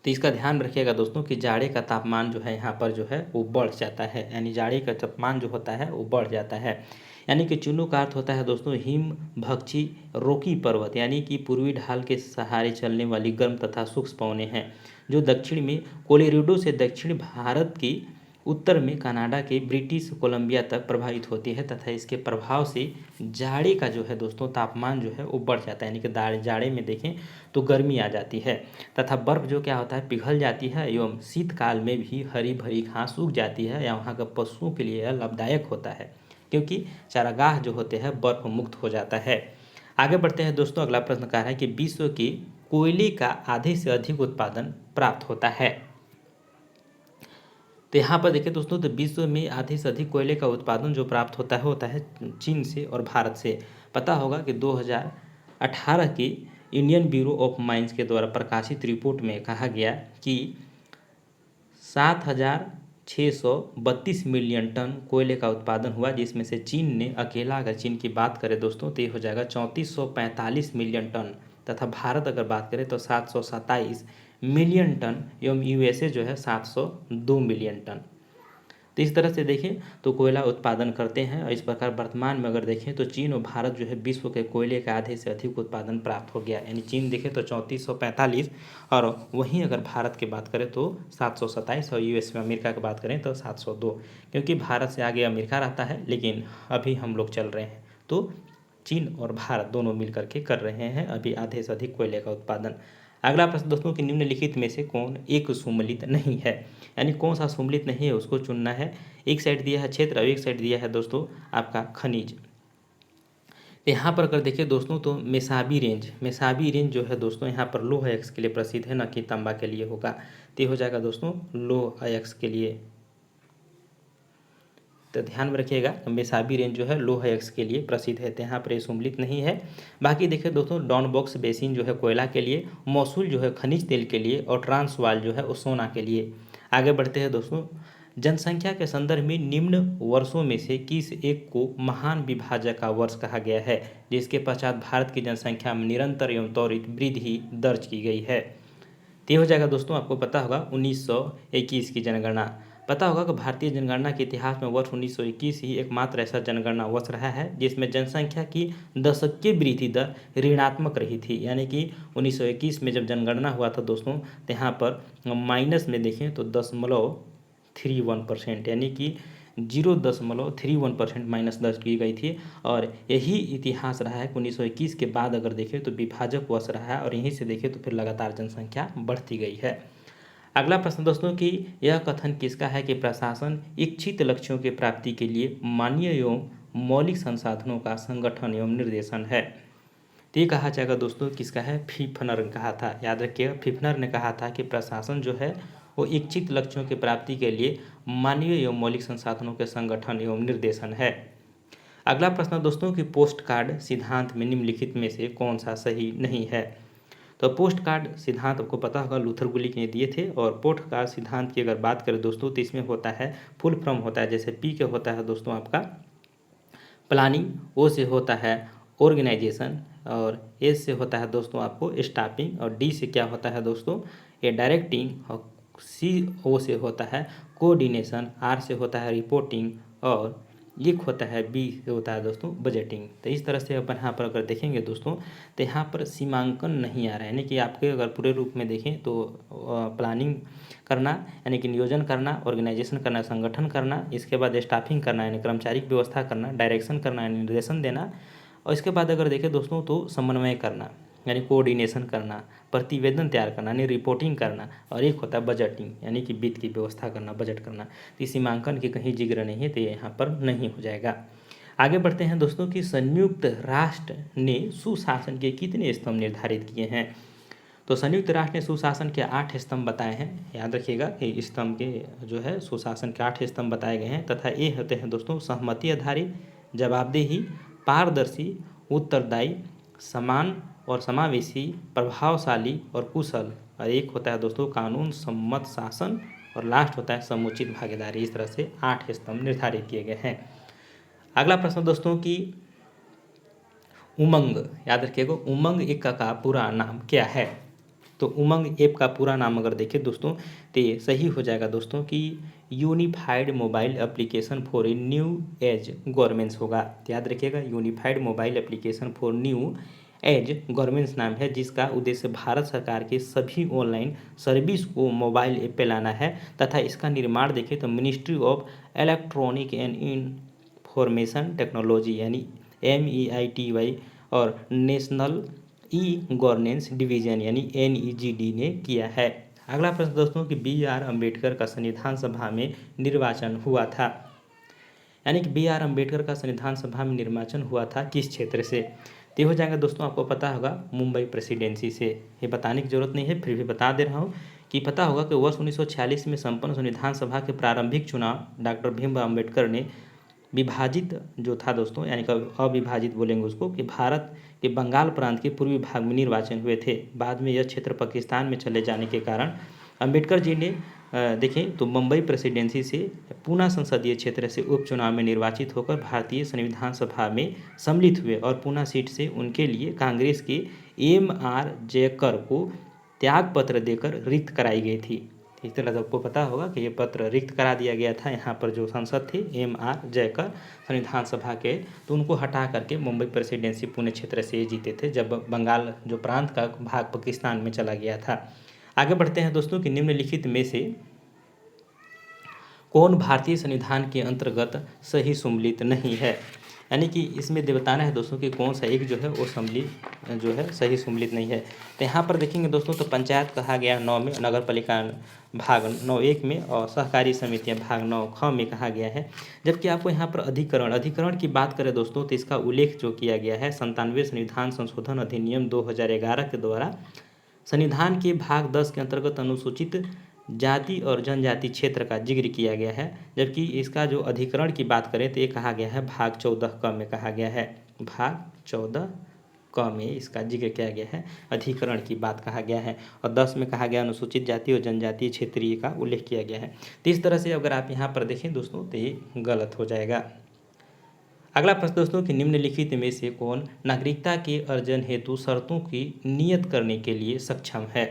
तो इसका ध्यान रखिएगा दोस्तों कि जाड़े का तापमान जो है यहाँ पर जो है वो बढ़ जाता है, यानी जाड़े का तापमान जो होता है वो बढ़ जाता है। यानी कि चुनु का अर्थ होता है दोस्तों हिम भक्षी रोकी पर्वत, यानी कि पूर्वी ढाल के सहारे चलने वाली गर्म तथा शुष्क पवनें हैं जो दक्षिण में कोलोराडो से दक्षिण भारत की उत्तर में कनाडा के ब्रिटिश कोलंबिया तक प्रभावित होती है तथा इसके प्रभाव से जाड़े का जो है दोस्तों तापमान जो है वो बढ़ जाता है, यानी कि जाड़े में देखें तो गर्मी आ जाती है तथा बर्फ़ जो क्या होता है पिघल जाती है एवं शीतकाल में भी हरी भरी घास सूख जाती है या वहाँ के पशुओं के लिए यह लाभदायक होता है क्योंकि चारागाह जो होते हैं बर्फ मुक्त हो जाता है। आगे बढ़ते हैं दोस्तों, अगला प्रश्न कह रहा है कि विश्व की कोयले का आधे से अधिक उत्पादन प्राप्त होता है। तो यहाँ पर देखिए दोस्तों, तो विश्व में आधे से अधिक कोयले का उत्पादन जो प्राप्त होता है चीन से और भारत से। पता होगा कि 2018 की इंडियन ब्यूरो ऑफ माइंस के द्वारा प्रकाशित रिपोर्ट में कहा गया कि 7,632 मिलियन टन कोयले का उत्पादन हुआ, जिसमें से चीन ने अकेला, अगर चीन की बात करें दोस्तों तो ये हो जाएगा 3445 मिलियन टन तथा भारत अगर बात करें तो 727 मिलियन टन एवं यूएसए जो है 702 मिलियन टन। तो इस तरह से देखें तो कोयला उत्पादन करते हैं और इस प्रकार वर्तमान में अगर देखें तो चीन और भारत जो है विश्व के कोयले का आधे से अधिक उत्पादन प्राप्त हो गया, यानी चीन देखें तो 3445 और वहीं अगर भारत की बात करें तो 727 और यूएस में अमेरिका की बात करें तो 702, क्योंकि भारत से आगे अमेरिका रहता है लेकिन अभी हम लोग चल रहे हैं तो चीन और भारत दोनों मिल करके कर रहे हैं अभी आधे से अधिक कोयले का उत्पादन। अगला प्रश्न दोस्तों कि निम्नलिखित में से कौन एक सुमेलित नहीं है, यानी कौन सा सुमेलित नहीं है उसको चुनना है। एक साइड दिया है क्षेत्र और एक साइड दिया है दोस्तों आपका खनिज। यहाँ पर अगर देखिए दोस्तों तो मेसाबी रेंज जो है दोस्तों यहाँ पर लौह अयस्क के लिए प्रसिद्ध है, न कि तांबा के लिए होगा। तो ये हो जाएगा दोस्तों लौह अयस्क के लिए। तो ध्यान में रखिएगा मेसाबी रेंज जो है लौह अयस्क के लिए प्रसिद्ध है, तो यहाँ पर सुमेलित नहीं है। बाकी देखिए दोस्तों डॉन बॉक्स बेसिन जो है कोयला के लिए, मौसूल जो है खनिज तेल के लिए और ट्रांसवाल जो है वो सोना के लिए। आगे बढ़ते हैं दोस्तों, जनसंख्या के संदर्भ में निम्न वर्षों में से किस एक को महान विभाजक का वर्ष कहा गया है, जिसके पश्चात भारत की जनसंख्या में निरंतर एवं त्वरित वृद्धि दर्ज की गई है। तो हो जाएगा दोस्तों आपको पता होगा 1921 की जनगणना। पता होगा कि भारतीय जनगणना के इतिहास में वर्ष 1921 ही एकमात्र ऐसा जनगणना वर्ष रहा है जिसमें जनसंख्या की दशकीय वृद्धि दर ऋणात्मक रही थी, यानी कि 1921 में जब जनगणना हुआ था दोस्तों तो यहाँ पर माइनस में देखें तो 0.31%, यानी कि 0.31% माइनस दर्ज की गई थी। और यही इतिहास रहा है कि 1921 के बाद अगर देखें तो विभाजक वर्ष रहा है और यहीं से देखें तो फिर लगातार जनसंख्या बढ़ती गई है। अगला प्रश्न दोस्तों कि यह कथन किसका है कि प्रशासन इच्छित लक्ष्यों की प्राप्ति के लिए मानवीय एवं मौलिक संसाधनों का संगठन एवं निर्देशन है। तो ये कहा जाएगा दोस्तों किसका है, फिफनर ने कहा था। याद रखिएगा फिफनर ने कहा था कि प्रशासन जो है वो इच्छित लक्ष्यों की प्राप्ति के लिए मानवीय एवं मौलिक संसाधनों के संगठन एवं निर्देशन है। अगला प्रश्न दोस्तों कि पोस्ट कार्ड सिद्धांत में निम्नलिखित में से कौन सा सही नहीं है। तो पोस्ट कार्ड सिद्धांत आपको पता होगा लूथर गुलिक ने दिए थे। और पोस्ट कार्ड सिद्धांत की अगर बात करें दोस्तों तो इसमें होता है फुल फॉर्म होता है, जैसे पी के होता है दोस्तों आपका प्लानिंग, ओ से होता है ऑर्गेनाइजेशन और एस से होता है दोस्तों आपको स्टाफिंग और डी से क्या होता है दोस्तों ये डायरेक्टिंग और सी ओ से होता है कोऑर्डिनेशन, आर से होता है रिपोर्टिंग और एक होता है बी से होता है दोस्तों बजटिंग। तो इस तरह से अपन यहाँ पर अगर देखेंगे दोस्तों तो यहाँ पर सीमांकन नहीं आ रहा है, यानी कि आपके अगर पूरे रूप में देखें तो प्लानिंग करना यानी कि नियोजन करना, ऑर्गेनाइजेशन करना, संगठन करना, इसके बाद स्टाफिंग करना यानी कर्मचारी की व्यवस्था करना, डायरेक्शन करना यानी निर्देशन देना और इसके बाद अगर देखें दोस्तों तो समन्वय करना यानी कोऑर्डिनेशन करना, प्रतिवेदन तैयार करना यानी रिपोर्टिंग करना और एक होता है बजटिंग यानी कि वित्त की व्यवस्था करना, बजट करना। तो सीमांकन की कहीं जिक्र नहीं है तो ये यहाँ पर नहीं हो जाएगा। आगे बढ़ते हैं दोस्तों कि संयुक्त राष्ट्र ने सुशासन के कितने स्तंभ निर्धारित किए हैं। तो संयुक्त राष्ट्र ने सुशासन के 8 स्तंभ बताए हैं। याद रखिएगा कि स्तंभ के जो है सुशासन के 8 स्तंभ बताए गए हैं तथा ये होते हैं दोस्तों सहमति आधारित, जवाबदेही, पारदर्शी, उत्तरदायी, समान और समावेशी, प्रभावशाली और कुशल और एक होता है दोस्तों कानून सम्मत शासन और लास्ट होता है समुचित भागीदारी। इस तरह से 8 स्तंभ निर्धारित किए गए हैं। अगला प्रश्न दोस्तों कि उमंग, याद रखिएगा उमंग एक का पूरा नाम क्या है। तो उमंग ऐप का पूरा नाम अगर देखें दोस्तों तो ये सही हो जाएगा दोस्तों कि unified mobile application for a new age governments होगा। तो याद रखिएगा, unified mobile application for new age governments नाम है, जिसका उद्देश्य भारत सरकार के सभी ऑनलाइन सर्विस को मोबाइल ऐप पे लाना है तथा इसका निर्माण देखें तो ministry of electronic and information technology यानी MEITY और नेशनल ई गवर्नेंस डिवीजन यानी NEGD ने किया है। अगला प्रश्न दोस्तों कि BR अम्बेडकर का संविधान सभा में निर्वाचन हुआ था, यानी कि BR अम्बेडकर का संविधान सभा में निर्वाचन हुआ था किस क्षेत्र से। तो हो जाएगा दोस्तों, आपको पता होगा मुंबई प्रेसिडेंसी से। ये बताने की जरूरत नहीं है, फिर भी बता दे रहा हूँ कि पता होगा कि वर्ष 1946 में संपन्न संविधान सभा के प्रारंभिक चुनाव डॉक्टर भीमराव अम्बेडकर ने विभाजित जो था दोस्तों, यानी कि अविभाजित बोलेंगे उसको, कि भारत के बंगाल प्रांत के पूर्वी भाग में निर्वाचन हुए थे। बाद में यह क्षेत्र पाकिस्तान में चले जाने के कारण अम्बेडकर जी ने देखें तो मुंबई प्रेसिडेंसी से पूना संसदीय क्षेत्र से उपचुनाव में निर्वाचित होकर भारतीय संविधान सभा में सम्मिलित हुए और पूना सीट से उनके लिए कांग्रेस के MR जयकर को त्याग पत्र देकर रिक्त कराई गई थी। इस तरह से आपको पता होगा कि ये पत्र रिक्त करा दिया गया था। यहाँ पर जो सांसद थे MR जयकर संविधान सभा के, तो उनको हटा करके मुंबई प्रेसिडेंसी पुणे क्षेत्र से जीते थे जब बंगाल जो प्रांत का भाग पाकिस्तान में चला गया था। आगे बढ़ते हैं दोस्तों कि निम्नलिखित में से कौन भारतीय संविधान के अंतर्गत सही सम्मिलित नहीं है, यानी कि इसमें बताना है दोस्तों कि कौन सा एक जो है वो सम्मिलित जो है सही सम्मिलित नहीं है। तो यहाँ पर देखेंगे दोस्तों तो पंचायत कहा गया 9 में, नगर पालिका भाग 9(1) में और सहकारी समितियाँ भाग 9(ख) में कहा गया है। जबकि आपको यहाँ पर अधिकरण की बात करें दोस्तों तो इसका उल्लेख जो किया गया है 97वें संविधान संशोधन अधिनियम 2011 के द्वारा संविधान के भाग 10 के अंतर्गत अनुसूचित जाति और जनजाति क्षेत्र का जिक्र किया गया है। जबकि इसका जो अधिकरण की बात करें तो ये कहा गया है भाग 14(क) में कहा गया है, भाग 14(क) में इसका जिक्र किया गया है, अधिकरण की बात कहा गया है। और 10 में कहा गया अनुसूचित जाति और जनजातीय क्षेत्रीय का उल्लेख किया गया है। तो इस तरह से अगर आप यहाँ पर देखें दोस्तों तो ये गलत हो जाएगा। अगला प्रश्न दोस्तों कि निम्नलिखित में से कौन नागरिकता के अर्जन हेतु शर्तों की नियत करने के लिए सक्षम है।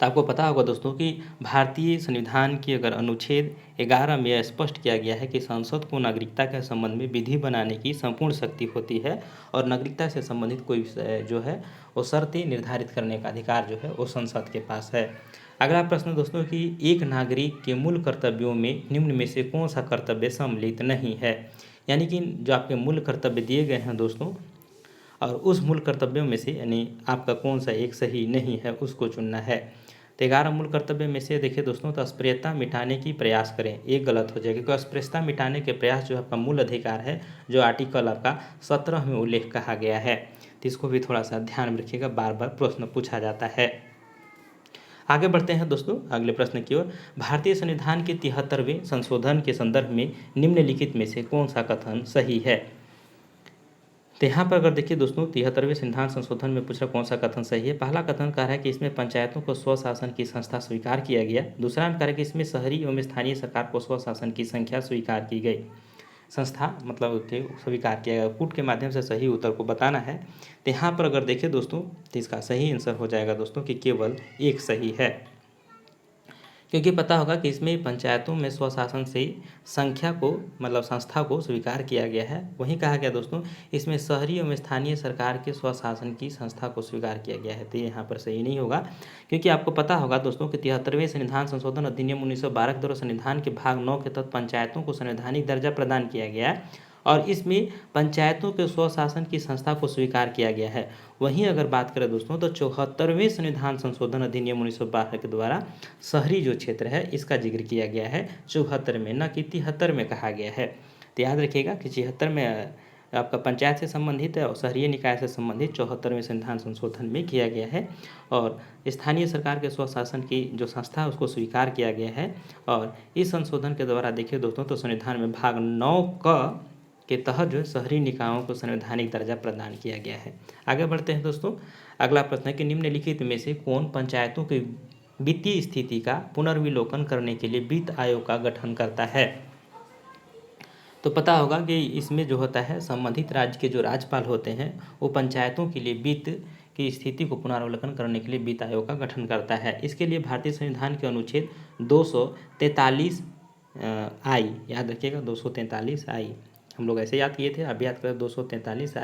तो आपको पता होगा दोस्तों कि भारतीय संविधान की अगर अनुच्छेद 11 में यह स्पष्ट किया गया है कि संसद को नागरिकता के संबंध में विधि बनाने की संपूर्ण शक्ति होती है और नागरिकता से संबंधित कोई जो है वो शर्तें निर्धारित करने का अधिकार जो है वो संसद के पास है। अगला प्रश्न दोस्तों कि एक नागरिक के मूल कर्तव्यों में निम्न में से कौन सा कर्तव्य सम्मिलित नहीं है, यानी कि जो आपके मूल कर्तव्य दिए गए हैं दोस्तों और उस मूल कर्तव्यों में से यानी आपका कौन सा एक सही नहीं है उसको चुनना है। तो 11 मूल कर्तव्य में से देखिए दोस्तों तो अस्पृश्यता मिटाने की प्रयास करें, एक गलत हो जाएगा क्योंकि अस्पृश्यता मिटाने के प्रयास जो आपका मूल अधिकार है जो आर्टिकल आपका 17 में उल्लेख कहा गया है। तो इसको भी थोड़ा सा ध्यान में रखिएगा, बार बार प्रश्न पूछा जाता है। आगे बढ़ते हैं दोस्तों अगले प्रश्न की ओर। भारतीय संविधान के 73वें संशोधन के संदर्भ में निम्नलिखित में से कौन सा कथन सही है। तो यहाँ पर अगर देखिए दोस्तों 73वें संविधान संशोधन में पूछा कौन सा कथन सही है। पहला कथन कह रहा है कि इसमें पंचायतों को स्वशासन की संस्था स्वीकार किया गया। दूसरा में कह रहा है कि इसमें शहरी एवं स्थानीय सरकार को स्वशासन की संख्या स्वीकार की गई, संस्था मतलब स्वीकार किया गया। कूट के माध्यम से सही उत्तर को बताना है। तो यहाँ पर अगर देखें दोस्तों तो इसका सही आंसर हो जाएगा दोस्तों कि केवल एक सही है, क्योंकि पता होगा कि इसमें पंचायतों में स्वशासन से संख्या को मतलब संस्था को स्वीकार किया गया है। वहीं कहा गया दोस्तों इसमें शहरी एवं स्थानीय सरकार के स्वशासन की संस्था को स्वीकार किया गया है। तो यहाँ पर सही नहीं होगा, क्योंकि आपको पता होगा दोस्तों कि 73वें संविधान संशोधन अधिनियम 1912 के द्वारा संविधान के भाग 9 के तहत पंचायतों को संवैधानिक दर्जा प्रदान किया गया है और इसमें पंचायतों के स्वशासन की संस्था को स्वीकार किया गया है। वहीं अगर बात करें दोस्तों तो 74वें संविधान संशोधन अधिनियम 1912 के द्वारा शहरी जो क्षेत्र है इसका जिक्र किया गया है 74 में, न कि 73 में कहा गया है। तो याद रखिएगा कि 76 में आपका पंचायत से संबंधित है और शहरी निकाय से संबंधित 74वें संविधान संशोधन में किया गया है और स्थानीय सरकार के स्वशासन की जो संस्था उसको स्वीकार किया गया है। और इस संशोधन के द्वारा देखिए दोस्तों तो संविधान में भाग 9 के तहत जो है शहरी निकायों को संवैधानिक दर्जा प्रदान किया गया है। आगे बढ़ते हैं दोस्तों अगला प्रश्न है कि निम्नलिखित में से कौन पंचायतों की वित्तीय स्थिति का पुनर्विलोकन करने के लिए वित्त आयोग का गठन करता है। तो पता होगा कि इसमें जो होता है संबंधित राज्य के जो राज्यपाल होते हैं वो पंचायतों के लिए वित्त की स्थिति को पुनरावलोकन करने के लिए वित्त आयोग का गठन करता है। इसके लिए भारतीय संविधान के अनुच्छेद 243 आई, याद रखिएगा 243 आई, हम लोग ऐसे याद किए थे, अब याद करें 243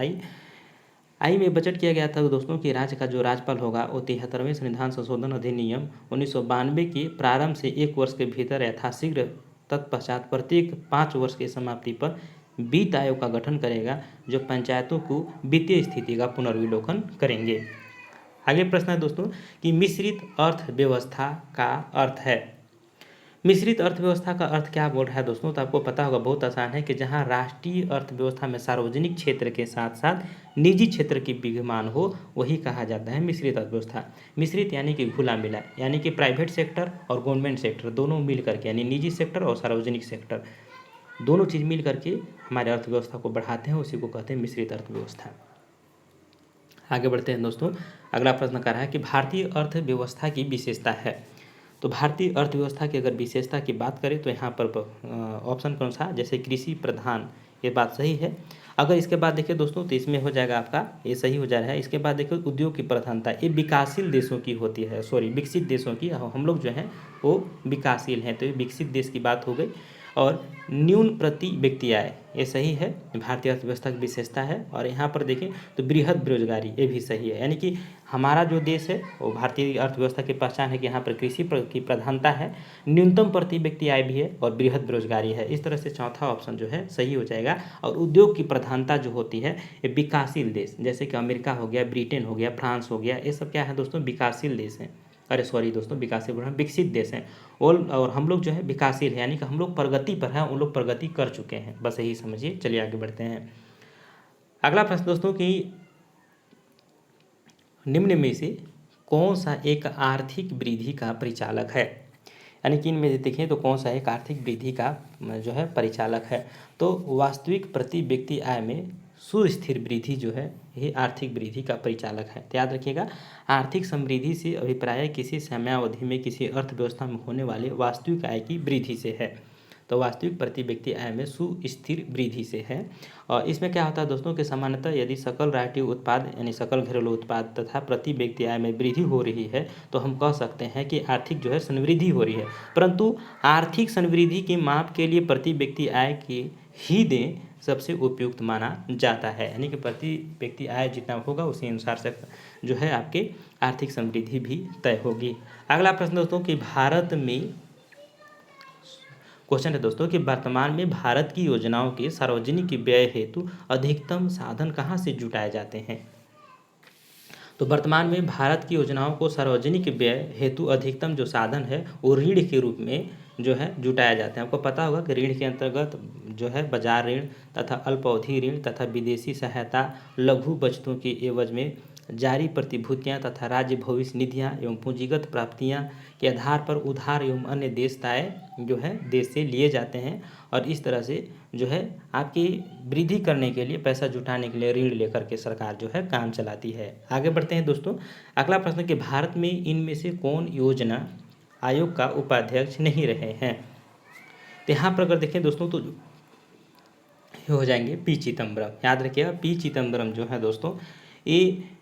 आई में बजट किया गया था दोस्तों कि राज्य का जो राज्यपाल होगा वो 73वें संविधान संशोधन अधिनियम 1992 के प्रारंभ से 1 वर्ष के भीतर यथाशीघ्र तत्पश्चात प्रत्येक 5 वर्ष की समाप्ति पर वित्त आयोग का गठन करेगा, जो पंचायतों को वित्तीय स्थिति का पुनर्विलोकन करेंगे। आगे प्रश्न है दोस्तों कि मिश्रित अर्थव्यवस्था का अर्थ है। मिश्रित अर्थव्यवस्था का अर्थ क्या बोल रहा है दोस्तों, तो आपको पता होगा, बहुत आसान है कि जहां राष्ट्रीय अर्थव्यवस्था में सार्वजनिक क्षेत्र के साथ साथ निजी क्षेत्र की विद्यमान हो, वही कहा जाता है मिश्रित अर्थव्यवस्था। मिश्रित यानी कि घुला मिला, यानी कि प्राइवेट सेक्टर और गवर्नमेंट सेक्टर दोनों मिल करके, यानी निजी सेक्टर और सार्वजनिक सेक्टर दोनों चीज़ मिल करके हमारे अर्थव्यवस्था को बढ़ाते हैं, उसी को कहते हैं मिश्रित अर्थव्यवस्था। आगे बढ़ते हैं दोस्तों, अगला प्रश्न कर रहा है कि भारतीय अर्थव्यवस्था की विशेषता है। तो भारतीय अर्थव्यवस्था की अगर विशेषता की बात करें तो यहाँ पर ऑप्शन कौन सा, जैसे कृषि प्रधान, ये बात सही है। अगर इसके बाद देखिए दोस्तों तो इसमें हो जाएगा आपका, ये सही हो जा रहा है। इसके बाद देखिए उद्योग की प्रधानता, ये विकासशील देशों की होती है, सॉरी विकसित देशों की, हम लोग जो हैं वो विकासशील हैं, तो ये विकसित देश की बात हो गई। और न्यून प्रति व्यक्ति आय, ये सही है, भारतीय अर्थव्यवस्था की विशेषता है। और यहाँ पर देखें तो बृहद बेरोजगारी, ये भी सही है, यानी कि हमारा जो देश है वो भारतीय अर्थव्यवस्था की पहचान है कि यहाँ पर कृषि की प्रधानता है, न्यूनतम प्रति व्यक्ति आय भी है और बृहद बेरोजगारी है। इस तरह से चौथा ऑप्शन जो है सही हो जाएगा। और उद्योग की प्रधानता जो होती है ये विकासशील देश, जैसे कि अमेरिका हो गया, ब्रिटेन हो गया, फ्रांस हो गया, ये सब क्या है दोस्तों, विकासशील देश हैं। अरे सॉरी दोस्तों, विकासशील बोल रहे हैं, विकसित देश हैं। और हम लोग जो है विकासशील है, यानी कि हम लोग प्रगति पर हैं, उन लोग प्रगति कर चुके हैं, बस यही समझिए। चलिए आगे बढ़ते हैं। अगला प्रश्न दोस्तों कि निम्न में से कौन सा एक आर्थिक वृद्धि का परिचालक है, यानी कि इनमें देखें तो कौन सा एक आर्थिक वृद्धि का जो है परिचालक है। तो वास्तविक प्रति व्यक्ति आय में सुस्थिर वृद्धि जो है ये आर्थिक वृद्धि का परिचालक है। तो याद रखिएगा, आर्थिक समृद्धि से अभिप्राय किसी समयावधि में किसी अर्थव्यवस्था में होने वाले वास्तविक आय की वृद्धि से है। तो वास्तविक प्रति व्यक्ति आय में सुस्थिर वृद्धि से है। और इसमें क्या होता है दोस्तों कि सामान्यतः यदि सकल राष्ट्रीय उत्पाद यानी सकल घरेलू उत्पाद तथा प्रति व्यक्ति आय में वृद्धि हो रही है तो हम कह सकते हैं कि आर्थिक जो है संवृद्धि हो रही है। परंतु आर्थिक संवृद्धि के माप के लिए प्रति व्यक्ति आय की ही दें सबसे उपयुक्त माना जाता है, यानी कि प्रति व्यक्ति आय जितना होगा उसी अनुसार से जो है आपके आर्थिक समृद्धि भी तय होगी। अगला प्रश्न दोस्तों कि भारत में क्वेश्चन है दोस्तों कि वर्तमान में भारत की योजनाओं के सार्वजनिक व्यय हेतु अधिकतम साधन कहाँ से जुटाए जाते हैं। तो वर्तमान में भारत की योजनाओं को सार्वजनिक व्यय हेतु अधिकतम जो साधन है वो ऋण के रूप में जो है जुटाया जाता है। आपको पता होगा कि ऋण के अंतर्गत जो है बाजार ऋण तथा अल्पावधि ऋण तथा विदेशी सहायता, लघु बचतों की एवज में जारी प्रतिभूतियां तथा राज्य भविष्य निधियां एवं पूंजीगत प्राप्तियां के आधार पर उधार एवं अन्य देशताय जो है देश से लिए जाते हैं। और इस तरह से जो है आपकी वृद्धि करने के लिए, पैसा जुटाने के लिए ऋण लेकर के सरकार जो है काम चलाती है। आगे बढ़ते हैं दोस्तों, अगला प्रश्न कि भारत में इनमें से कौन योजना आयोग का उपाध्यक्ष नहीं रहे हैं। तो यहाँ पर अगर देखें दोस्तों तो हो जाएंगे पी चिदम्बरम, याद रखिएगा पी चिदम्बरम जो है दोस्तों ये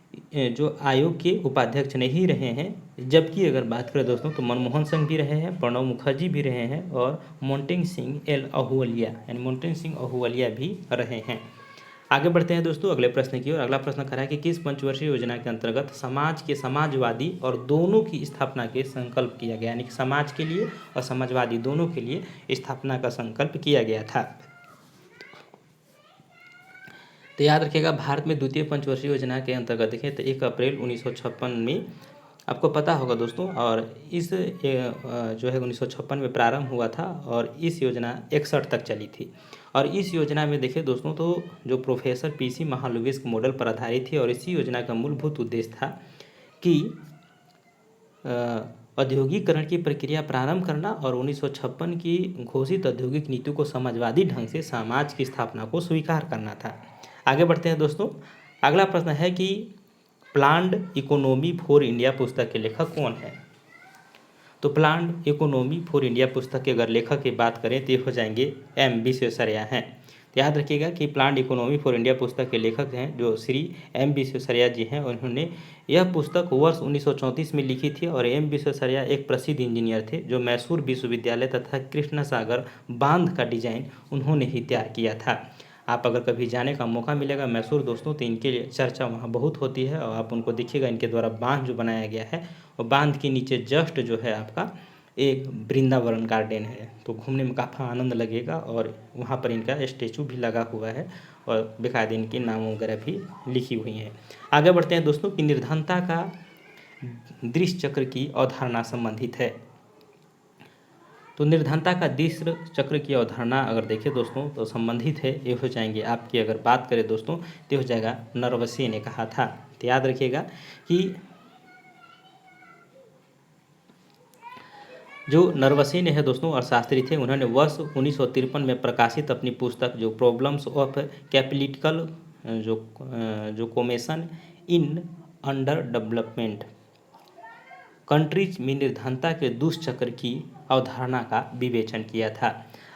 जो आयोग के उपाध्यक्ष नहीं रहे हैं। जबकि अगर बात करें दोस्तों तो मनमोहन सिंह भी रहे हैं, प्रणब मुखर्जी भी रहे हैं और मोन्टेग सिंह एल अहूवलिया यानी मोन्टेग सिंह अहूवलिया भी रहे हैं। आगे बढ़ते हैं दोस्तों अगले प्रश्न की ओर। अगला प्रश्न करा है कि किस पंचवर्षीय योजना के अंतर्गत समाज के समाजवादी और दोनों की स्थापना के संकल्प किया गया, यानी कि समाज के लिए और समाजवादी दोनों के लिए स्थापना का संकल्प किया गया था। तो याद रखिएगा भारत में द्वितीय पंचवर्षीय योजना के अंतर्गत देखें तो 1 अप्रैल 1956 में आपको पता होगा दोस्तों, और इस जो है 1956 में प्रारंभ हुआ था और इस योजना 61 तक चली थी। और इस योजना में देखें दोस्तों तो जो प्रोफेसर पीसी महालनोबिस के मॉडल पर आधारित थी और इसी योजना का मूलभूत उद्देश्य था कि औद्योगिकरण की प्रक्रिया प्रारंभ करना और 1956 की घोषित औद्योगिक नीति को समाजवादी ढंग से समाज की स्थापना को स्वीकार करना था। आगे बढ़ते हैं दोस्तों, अगला प्रश्न है कि प्लान्ड इकोनॉमी फॉर इंडिया पुस्तक के लेखक कौन है। तो प्लान्ड इकोनॉमी फॉर इंडिया पुस्तक के अगर लेखक की बात करें तो ये हो जाएंगे एम विश्वेश्वरैया हैं। तो याद रखिएगा कि प्लांट इकोनॉमी फॉर इंडिया पुस्तक के लेखक हैं जो श्री एम विश्वेश्वरैया जी हैं, और उन्होंने यह पुस्तक वर्ष 1934 में लिखी थी। और एम विश्वेश्वरैया एक प्रसिद्ध इंजीनियर थे जो मैसूर विश्वविद्यालय तथा कृष्ण सागर बांध का डिजाइन उन्होंने ही तैयार किया था। आप अगर कभी जाने का मौका मिलेगा मैसूर दोस्तों, तो इनके लिए चर्चा वहाँ बहुत होती है, और आप उनको देखिएगा इनके द्वारा बांध जो बनाया गया है, और बांध के नीचे जस्ट जो है आपका एक वृंदावन गार्डन है, तो घूमने में काफ़ी आनंद लगेगा। और वहाँ पर इनका स्टेचू भी लगा हुआ है, और बेकायदे इनके नाम वगैरह भी लिखी हुई हैं। आगे बढ़ते हैं दोस्तों कि निर्धनता का दृश्य चक्र की अवधारणा संबंधित है। तो निर्धनता का दृश्य चक्र की अवधारणा अगर देखें दोस्तों तो संबंधित है, ये हो जाएंगे आपकी, अगर बात करें दोस्तों तो हो जाएगा नरवसे ने कहा था। तो याद रखिएगा कि जो नरवसे ने है दोस्तों अर्थशास्त्री थे, उन्होंने वर्ष 1953 में प्रकाशित अपनी पुस्तक जो प्रॉब्लम्स ऑफ कैपिटल जो कॉमेशन इन अंडर डेवलपमेंट कंट्रीज में निर्धनता के दुष्चक्र की अवधारणा का विवेचन किया था।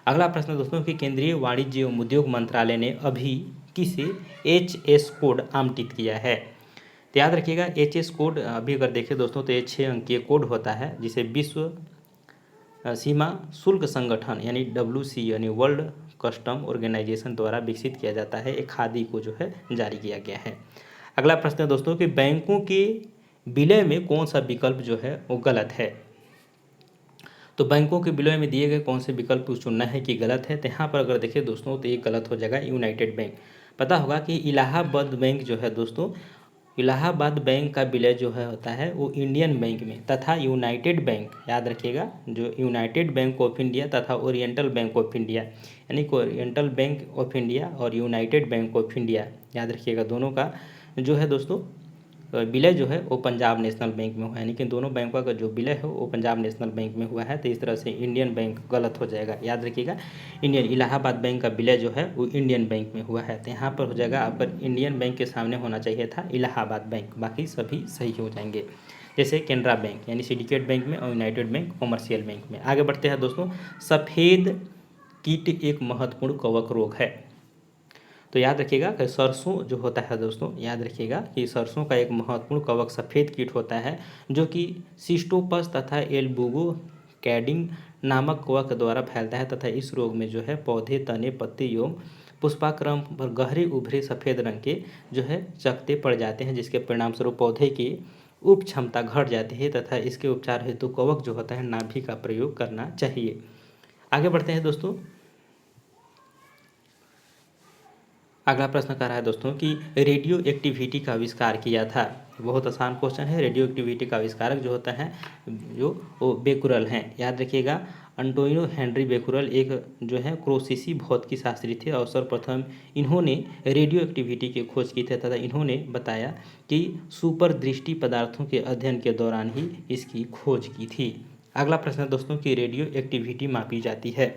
अगला प्रश्न दोस्तों कि केंद्रीय वाणिज्य एवं उद्योग मंत्रालय ने अभी किसे HS कोड आवंटित किया है। तो याद रखिएगा HS कोड अभी अगर देखें दोस्तों तो ये 6 अंकीय कोड होता है, जिसे विश्व सीमा शुल्क संगठन यानी WC यानी वर्ल्ड कस्टम ऑर्गेनाइजेशन द्वारा विकसित किया जाता है। एक खादी को जो है जारी किया गया है। अगला प्रश्न है दोस्तों कि बैंकों के विलय में कौन सा विकल्प जो है वो गलत है। तो बैंकों के विलय में दिए गए कौन से विकल्प को चुनना है कि गलत है। तो यहाँ पर अगर देखें दोस्तों तो ये गलत हो जाएगा यूनाइटेड बैंक। पता होगा कि इलाहाबाद बैंक जो है दोस्तों, इलाहाबाद बैंक का विलय जो है होता है वो इंडियन बैंक में, तथा यूनाइटेड बैंक याद रखिएगा जो यूनाइटेड बैंक ऑफ इंडिया तथा ओरिएंटल बैंक ऑफ इंडिया यानी कि ओरिएंटल बैंक ऑफ इंडिया और यूनाइटेड बैंक ऑफ इंडिया याद रखिएगा, दोनों का जो है दोस्तों विलय जो है वो पंजाब नेशनल बैंक में हुआ है, यानी कि दोनों बैंकों का जो विलय है वो पंजाब नेशनल बैंक में हुआ है। तो इस तरह से इंडियन बैंक गलत हो जाएगा। याद रखिएगा इंडियन इलाहाबाद बैंक का विलय जो है वो इंडियन बैंक में हुआ है। तो यहाँ पर हो जाएगा आप इंडियन बैंक के सामने होना चाहिए था इलाहाबाद बैंक, बाकी सभी सही हो जाएंगे। जैसे कैनरा बैंक यानी सिंडिकेट बैंक में और यूनाइटेड बैंक कॉमर्शियल बैंक में। आगे बढ़ते हैं दोस्तों, सफ़ेद कीट एक महत्वपूर्ण कवक रोग है। तो याद रखिएगा कि सरसों जो होता है दोस्तों, याद रखिएगा कि सरसों का एक महत्वपूर्ण कवक सफ़ेद कीट होता है जो कि सिस्टोपस तथा एल्बुगो कैडिंग नामक कवक द्वारा फैलता है, तथा इस रोग में जो है पौधे, तने, पत्ते एवं पुष्पाक्रम पर गहरे उभरे सफ़ेद रंग के जो है चकते पड़ जाते हैं, जिसके परिणाम स्वरूप पौधे की उप क्षमता घट जाती है, तथा इसके उपचार हेतु कवक जो होता है नाभि का प्रयोग करना चाहिए। आगे बढ़ते हैं दोस्तों, अगला प्रश्न कर रहा है दोस्तों कि रेडियो एक्टिविटी का आविष्कार किया था। बहुत आसान क्वेश्चन है। रेडियो एक्टिविटी का आविष्कारक जो होता है जो वो बेकुरल हैं। याद रखिएगा अंटोनियो हेनरी बेकुरल एक जो है क्रोसिसी भौतिकी शास्त्री थे और सर्वप्रथम इन्होंने रेडियो एक्टिविटी की खोज की थी, तथा इन्होंने बताया कि सुपर दृष्टि पदार्थों के अध्ययन के दौरान ही इसकी खोज की थी। अगला प्रश्न है दोस्तों कि रेडियो एक्टिविटी मापी जाती है।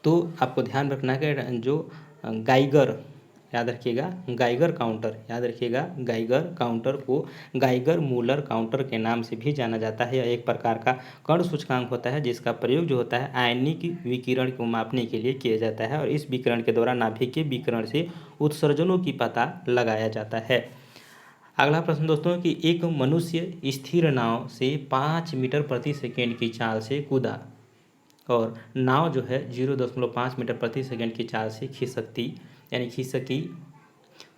तो आपको ध्यान रखना है जो गाइगर, याद रखिएगा गाइगर काउंटर, याद रखिएगा गाइगर काउंटर को गाइगर मूलर काउंटर के नाम से भी जाना जाता है। यह एक प्रकार का कण सूचकांक होता है जिसका प्रयोग जो होता है आयनिक विकिरण को मापने के लिए किया जाता है, और इस विकिरण के द्वारा नाभिक के विकिरण से उत्सर्जनों की पता लगाया जाता है। अगला प्रश्न दोस्तों कि एक मनुष्य स्थिर नाव से 5 मीटर प्रति सेकेंड की चाल से कूदा और नाव जो है 0.5 मीटर प्रति सेकंड की चाल से खींच सकी,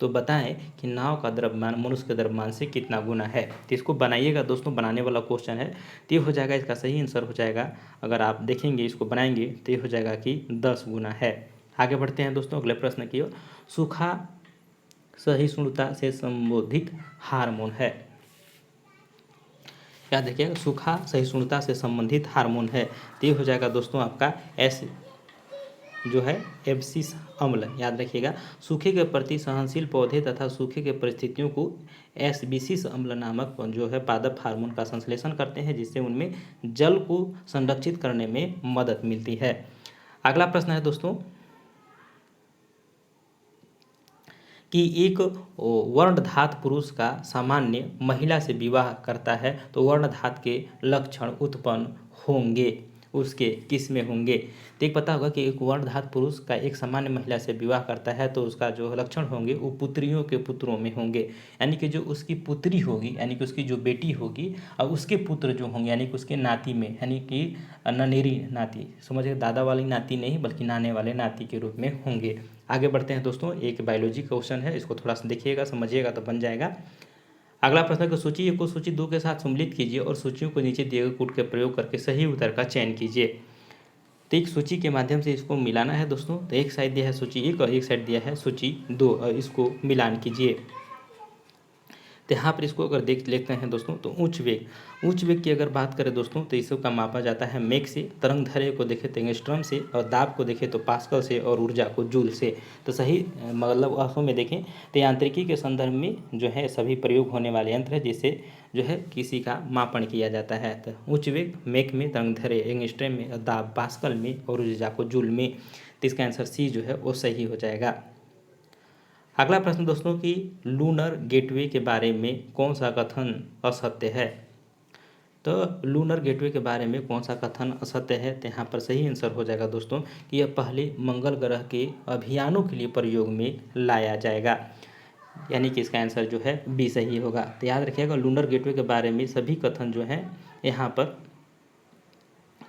तो बताएं कि नाव का द्रव्यमान मनुष्य के द्रव्यमान से कितना गुना है। तो इसको बनाइएगा दोस्तों, बनाने वाला क्वेश्चन है। तो ये हो जाएगा, इसका सही आंसर हो जाएगा, अगर आप देखेंगे इसको बनाएंगे तो ये हो जाएगा कि 10 गुना है। आगे बढ़ते हैं दोस्तों अगले प्रश्न की ओर। सूखा सहिष्णुता से संबोधित हार्मोन है। याद रखिएगा सूखा सहिष्णुता से संबंधित हार्मोन है। तो ये हो जाएगा दोस्तों आपका एस जो है एब्सिस अम्ल। याद रखिएगा सूखे के प्रति सहनशील पौधे तथा सूखे के परिस्थितियों को एसबिसिस अम्ल नामक जो है पादप हार्मोन का संश्लेषण करते हैं, जिससे उनमें जल को संरक्षित करने में मदद मिलती है। अगला प्रश्न है दोस्तों कि एक वर्णधात पुरुष का सामान्य महिला से विवाह करता है तो वर्णधात के लक्षण उत्पन्न होंगे। उसके किस में होंगे। तो एक पता होगा कि एक वर्णधात पुरुष का एक सामान्य महिला से विवाह करता है तो उसका जो लक्षण होंगे वो पुत्रियों के पुत्रों में होंगे, यानी कि जो उसकी पुत्री होगी यानी कि उसकी जो बेटी होगी और उसके पुत्र जो होंगे यानी कि उसके नाती में, यानी कि ननेरी नाती, समझिए दादा वाली नाती नहीं बल्कि नाने वाले नाती के रूप में होंगे। आगे बढ़ते हैं दोस्तों, एक बायोलॉजी क्वेश्चन है, इसको थोड़ा सा देखिएगा समझिएगा तो बन जाएगा। अगला प्रश्न को सूची 1 को सूची 2 के साथ सम्मिलित कीजिए और सूचियों को नीचे दिए गए कूट के प्रयोग करके सही उत्तर का चयन कीजिए। तो एक सूची के माध्यम से इसको मिलाना है दोस्तों। तो एक साइड दिया है सूची 1 और एक साइड दिया है सूची 2 और इसको मिलान कीजिए। तो यहाँ पर इसको अगर देख लेते हैं दोस्तों तो उच्च वेग की अगर बात करें दोस्तों तो इसका मापा जाता है मैक से, तरंग दैर्ध्य को देखें तो एंगस्ट्रॉम से और दाब को देखें तो पास्कल से और ऊर्जा को जूल से। तो सही मतलब अर्थों में देखें तो यांत्रिकी के संदर्भ में जो है सभी प्रयोग होने वाले यंत्र है जिससे जो है किसी का मापन किया जाता है। तो उच्च वेग मैक में, तरंग दैर्ध्य एंगस्ट्रॉम में, दाब पास्कल में और ऊर्जा को जूल में। तो इसका आंसर सी जो है वो सही हो जाएगा। अगला प्रश्न दोस्तों कि लूनर गेटवे के बारे में कौन सा कथन असत्य है। तो लूनर गेटवे के बारे में कौन सा कथन असत्य है, तो यहाँ पर सही आंसर हो जाएगा दोस्तों कि यह पहले मंगल ग्रह के अभियानों के लिए प्रयोग में लाया जाएगा, यानी कि इसका आंसर जो है बी सही होगा। तो याद रखिएगा लूनर गेटवे के बारे में सभी कथन जो हैं यहाँ पर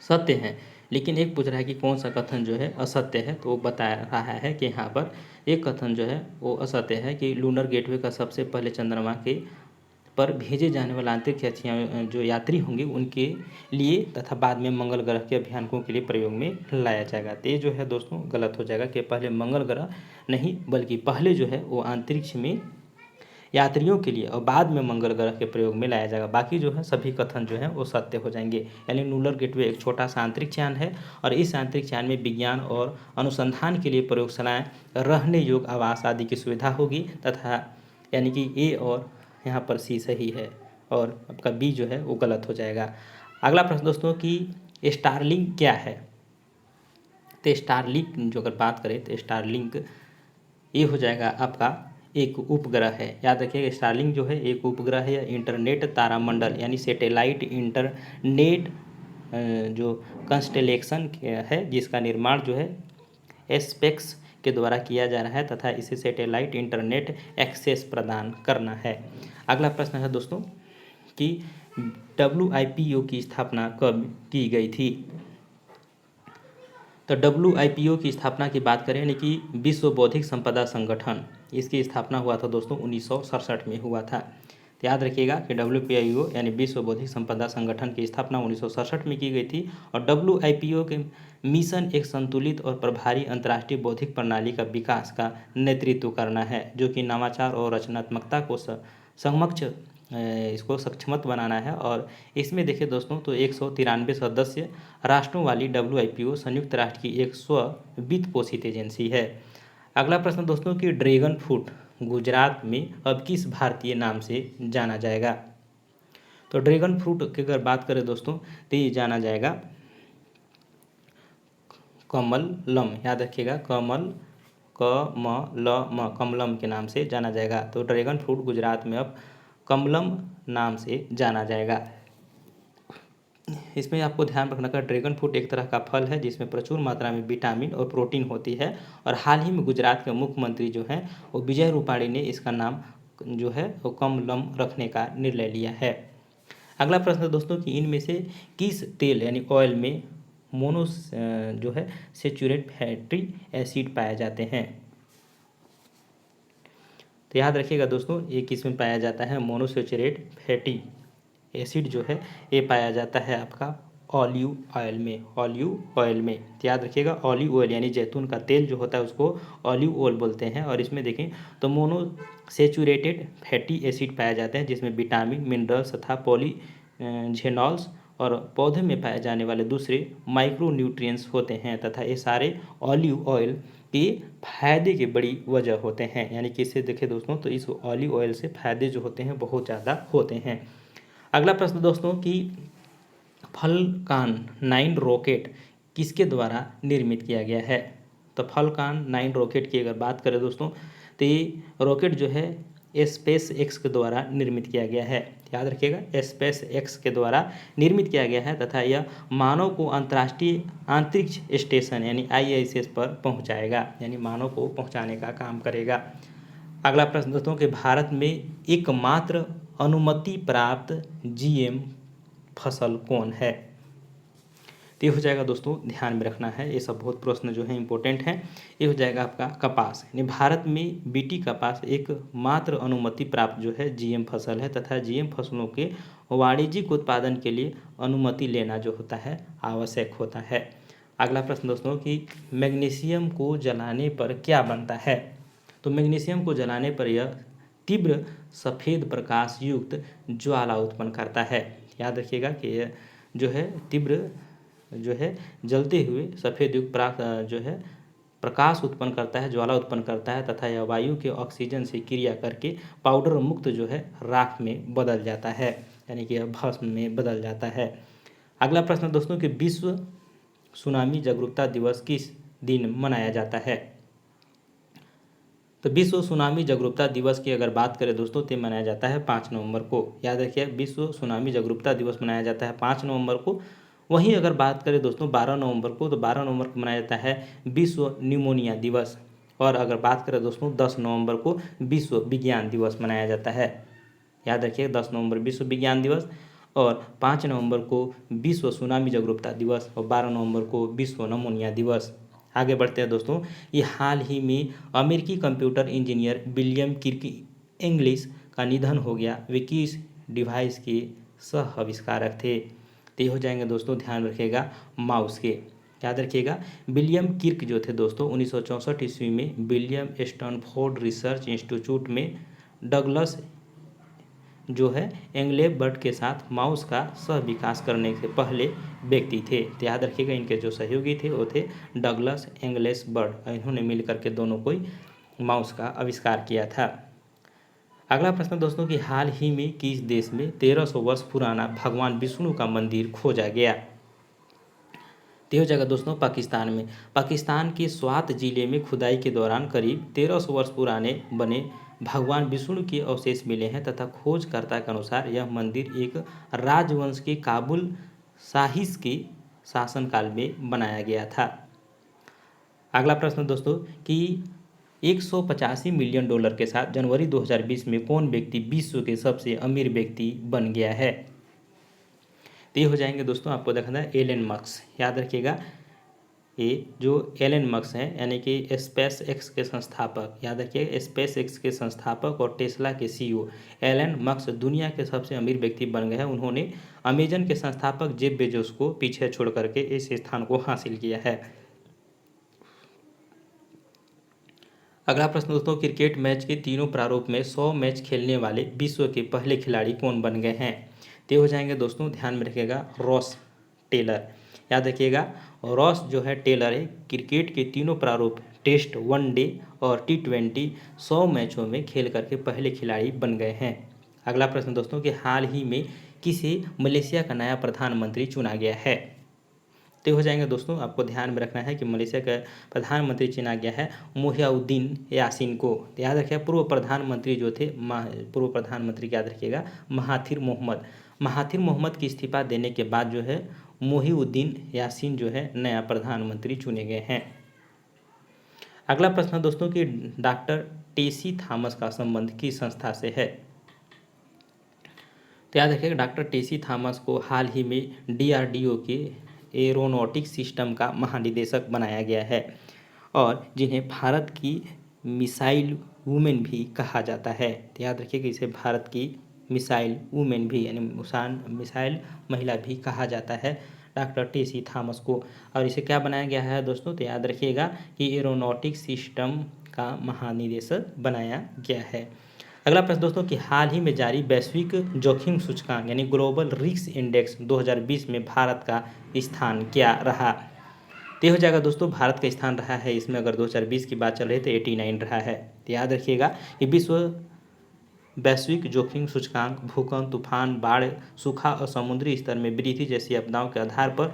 सत्य हैं, लेकिन एक पूछ रहा है कि कौन सा कथन जो है असत्य है, तो वो बता रहा है कि यहाँ पर एक कथन जो है वो असत्य है कि लूनर गेटवे का सबसे पहले चंद्रमा के पर भेजे जाने वाले अंतरिक्ष जो यात्री होंगे उनके लिए तथा बाद में मंगल ग्रह के अभियानकों के लिए प्रयोग में लाया जाएगा। तो ये जो है दोस्तों गलत हो जाएगा कि पहले मंगल ग्रह नहीं बल्कि पहले जो है वो अंतरिक्ष में यात्रियों के लिए और बाद में मंगल ग्रह के प्रयोग में लाया जाएगा। बाकी जो है सभी कथन जो है वो सत्य हो जाएंगे। यानी लूनर गेटवे एक छोटा सा अंतरिक्ष यान है और इस अंतरिक्ष यान में विज्ञान और अनुसंधान के लिए प्रयोगशालाएं, रहने योग्य आवास आदि की सुविधा होगी तथा यानी कि ए और यहाँ पर सी सही है और आपका बी जो है वो गलत हो जाएगा। अगला प्रश्न दोस्तों कि स्टारलिंक क्या है। तो स्टारलिंक जो अगर बात करें तो स्टारलिंक ये हो जाएगा आपका एक उपग्रह है। याद रखिएगा स्टारलिंक जो है एक उपग्रह है या इंटरनेट तारामंडल यानी सैटेलाइट इंटरनेट जो कंस्टेलेशन है जिसका निर्माण जो है स्पेक्स के द्वारा किया जा रहा है तथा इसे सैटेलाइट इंटरनेट एक्सेस प्रदान करना है। अगला प्रश्न है दोस्तों कि WIPO की स्थापना कब की गई थी। तो WIPO की स्थापना की बात करें यानी कि विश्व बौद्धिक संपदा संगठन, इसकी स्थापना हुआ था दोस्तों 1967 में हुआ था। तो याद रखिएगा कि WIPO यानी विश्व बौद्धिक संपदा संगठन की स्थापना 1967 में की गई थी और WIPO के मिशन एक संतुलित और प्रभारी अंतर्राष्ट्रीय बौद्धिक प्रणाली का विकास का नेतृत्व करना है जो कि नवाचार और रचनात्मकता को इसको सक्षमत बनाना है। और इसमें देखिए दोस्तों तो 193 सदस्य राष्ट्रों वाली WIPO संयुक्त राष्ट्र की एक स्व वित्त पोषित एजेंसी है। अगला प्रश्न दोस्तों कि ड्रैगन फ्रूट गुजरात में अब किस भारतीय नाम से जाना जाएगा। तो ड्रैगन फ्रूट की अगर बात करें दोस्तों तो ये जाना जाएगा कमलम। याद रखिएगा कमलम के नाम से जाना जाएगा। तो ड्रैगन फ्रूट गुजरात में अब कमलम नाम से जाना जाएगा। इसमें आपको ध्यान रखना का ड्रैगन फ्रूट एक तरह का फल है जिसमें प्रचुर मात्रा में विटामिन और प्रोटीन होती है और हाल ही में गुजरात के मुख्यमंत्री जो हैं वो विजय रूपाणी ने इसका नाम जो है वो कमलम रखने का निर्णय लिया है। अगला प्रश्न दोस्तों कि इनमें से किस तेल यानी ऑयल में मोनो जो है सैचुरेटेड फैटी एसिड पाए जाते हैं। तो याद रखिएगा दोस्तों ये किस में पाया जाता है, मोनोसैचुरेटेड फैटी एसिड जो है ये पाया जाता है आपका ऑलिव ऑयल में। तो याद रखिएगा ऑलिव ऑयल यानी जैतून का तेल जो होता है उसको ऑलिव ऑयल बोलते हैं। और इसमें देखें तो मोनोसैचुरेटेड फैटी एसिड पाए जाते हैं जिसमें विटामिन, मिनरल्स तथा पॉलीजेनॉल्स और पौधे में पाए जाने वाले दूसरे माइक्रो न्यूट्रिएंट्स होते हैं तथा ये सारे ऑलिव ऑयल के फायदे की बड़ी वजह होते हैं। यानी कि इससे देखें दोस्तों तो इस ऑलिव ऑयल से फायदे जो होते हैं बहुत ज़्यादा होते हैं। अगला प्रश्न दोस्तों कि फल्कॉन 9 रॉकेट किसके द्वारा निर्मित किया गया है। तो फल्कॉन 9 रॉकेट की अगर बात करें दोस्तों तो ये रॉकेट जो है स्पेस एक्स के द्वारा निर्मित किया गया है। याद रखिएगा, स्पेस एक्स के द्वारा निर्मित किया गया है तथा यह मानव को अंतर्राष्ट्रीय अंतरिक्ष स्टेशन यानी ISS पर पहुंचाएगा, यानी मानव को पहुंचाने का काम करेगा। अगला प्रश्न दोस्तों कि भारत में एकमात्र अनुमति प्राप्त GM फसल कौन है? तो ये हो जाएगा दोस्तों, ध्यान में रखना है, ये सब बहुत प्रश्न जो है इंपॉर्टेंट हैं। ये हो जाएगा आपका कपास, यानी भारत में BT कपास एक मात्र अनुमति प्राप्त जो है GM फसल है तथा GM फसलों के वाणिज्यिक उत्पादन के लिए अनुमति लेना जो होता है आवश्यक होता है। अगला प्रश्न दोस्तों कि मैग्नीशियम को जलाने पर क्या बनता है? तो मैग्नीशियम को जलाने पर यह तीव्र सफ़ेद प्रकाश युक्त ज्वाला उत्पन्न करता है। याद रखिएगा कि यह जो है तीव्र जो है जलते हुए सफ़ेद युक्त जो है प्रकाश उत्पन्न करता है, ज्वाला उत्पन्न करता है तथा यह वायु के ऑक्सीजन से क्रिया करके पाउडर मुक्त जो है राख में बदल जाता है, यानी कि यह भस्म में बदल जाता है। अगला प्रश्न दोस्तों कि विश्व सुनामी जागरूकता दिवस किस दिन मनाया जाता है? तो विश्व सुनामी जागरूकता दिवस की अगर बात करें दोस्तों तो मनाया जाता है 5 नवंबर को। याद रखिए, विश्व सुनामी जागरूकता दिवस मनाया जाता है 5 नवंबर को। वहीं अगर बात करें दोस्तों 12 नवंबर को, तो 12 नवंबर को मनाया जाता है विश्व न्यूमोनिया दिवस। और अगर बात करें दोस्तों 10 नवंबर को विश्व विज्ञान दिवस मनाया जाता है। याद रखिए, 10 नवंबर विश्व विज्ञान दिवस और 5 नवंबर को विश्व सुनामी जागरूकता दिवस और 12 नवंबर को विश्व न्यूमोनिया दिवस। आगे बढ़ते हैं दोस्तों, ये हाल ही में अमेरिकी computer engineer William Kirk English का निधन हो गया। वे किस डिवाइस के सह आविष्कारक थे? तो ये हो जाएंगे दोस्तों, ध्यान रखिएगा, माउस के। याद रखिएगा, विलियम किर्क जो थे दोस्तों 1964 ईस्वी में विलियम स्टैनफोर्ड रिसर्च इंस्टीट्यूट में डगलस जो है एंगलेबर्ट के साथ माउस का सह विकास करने से पहले व्यक्ति थे। तो याद रखिएगा, इनके जो सहयोगी थे वो थे डगलस एंगलेसबर्ट। इन्होंने मिलकर के दोनों कोई माउस का आविष्कार किया था। अगला प्रश्न दोस्तों कि हाल ही में किस देश में 1300 वर्ष पुराना भगवान विष्णु का मंदिर खोजा गया? तो हो जाएगा दोस्तों पाकिस्तान में। पाकिस्तान के स्वात जिले में खुदाई के दौरान करीब 1300 वर्ष पुराने बने भगवान विष्णु के अवशेष मिले हैं तथा खोजकर्ता के अनुसार यह मंदिर एक राजवंश के काबुल शाहिस के शासनकाल में बनाया गया था। अगला प्रश्न दोस्तों कि 185 मिलियन डॉलर के साथ जनवरी 2020 में कौन व्यक्ति विश्व के सबसे अमीर व्यक्ति बन गया है? तो ये हो जाएंगे दोस्तों, आपको देखना है एलन मस्क। याद रखिएगा, ये जो एलन मस्क हैं यानी कि स्पेस एक्स के संस्थापक, याद रखिए स्पेस एक्स के संस्थापक और टेस्ला के CEO एलन मस्क दुनिया के सबसे अमीर व्यक्ति बन गए हैं। उन्होंने अमेजन के संस्थापक जेफ बेजोस को पीछे छोड़ करके इस स्थान को हासिल किया है। अगला प्रश्न दोस्तों, क्रिकेट मैच के तीनों प्रारूप में 100 मैच खेलने वाले विश्व के पहले खिलाड़ी कौन बन गए हैं? तो हो जाएंगे दोस्तों, ध्यान में रखिएगा, रॉस टेलर। याद रखिएगा, रॉस जो है टेलर है क्रिकेट के तीनों प्रारूप टेस्ट, वनडे और T20 100 मैचों में खेल करके पहले खिलाड़ी बन गए हैं। अगला प्रश्न दोस्तों कि हाल ही में किसे मलेशिया का नया प्रधानमंत्री चुना गया है? तो हो जाएंगे दोस्तों, आपको ध्यान में रखना है कि मलेशिया का प्रधानमंत्री चुना गया है मुहिउद्दीन यासीन को। तो याद रखिएगा, पूर्व प्रधानमंत्री जो थे पूर्व प्रधानमंत्री याद रखिएगा महाथिर मोहम्मद। महाथिर मोहम्मद की इस्तीफा देने के बाद जो है मुहिउद्दीन यासीन जो है नया प्रधानमंत्री चुने गए हैं। अगला प्रश्न दोस्तों कि डॉक्टर टेसी थॉमस का संबंध किस संस्था से है? तो याद रखिएगा, डॉक्टर टेसी थॉमस को हाल ही में DRDO के एरोनॉटिक्स सिस्टम का महानिदेशक बनाया गया है और जिन्हें भारत की मिसाइल वुमेन भी कहा जाता है। तो याद रखिएगा, इसे भारत की मिसाइल वुमेन भी यानी मिसाइल महिला भी कहा जाता है डॉक्टर टेसी थॉमस को। और इसे क्या बनाया गया है दोस्तों? तो याद रखिएगा कि एरोनॉटिक्स सिस्टम का महानिदेशक बनाया गया है। अगला प्रश्न दोस्तों कि हाल ही में जारी वैश्विक जोखिम सूचकांक यानी ग्लोबल रिस्क इंडेक्स 2020 में भारत का स्थान क्या रहा? तो हो जाएगा दोस्तों, भारत का स्थान रहा है इसमें, अगर 2020 की बात चल रही तो 89 रहा है। तो याद रखिएगा कि विश्व वैश्विक जोखिम सूचकांक भूकंप, तूफान, बाढ़, सूखा और समुद्री स्तर में वृद्धि जैसी आपदाओं के आधार पर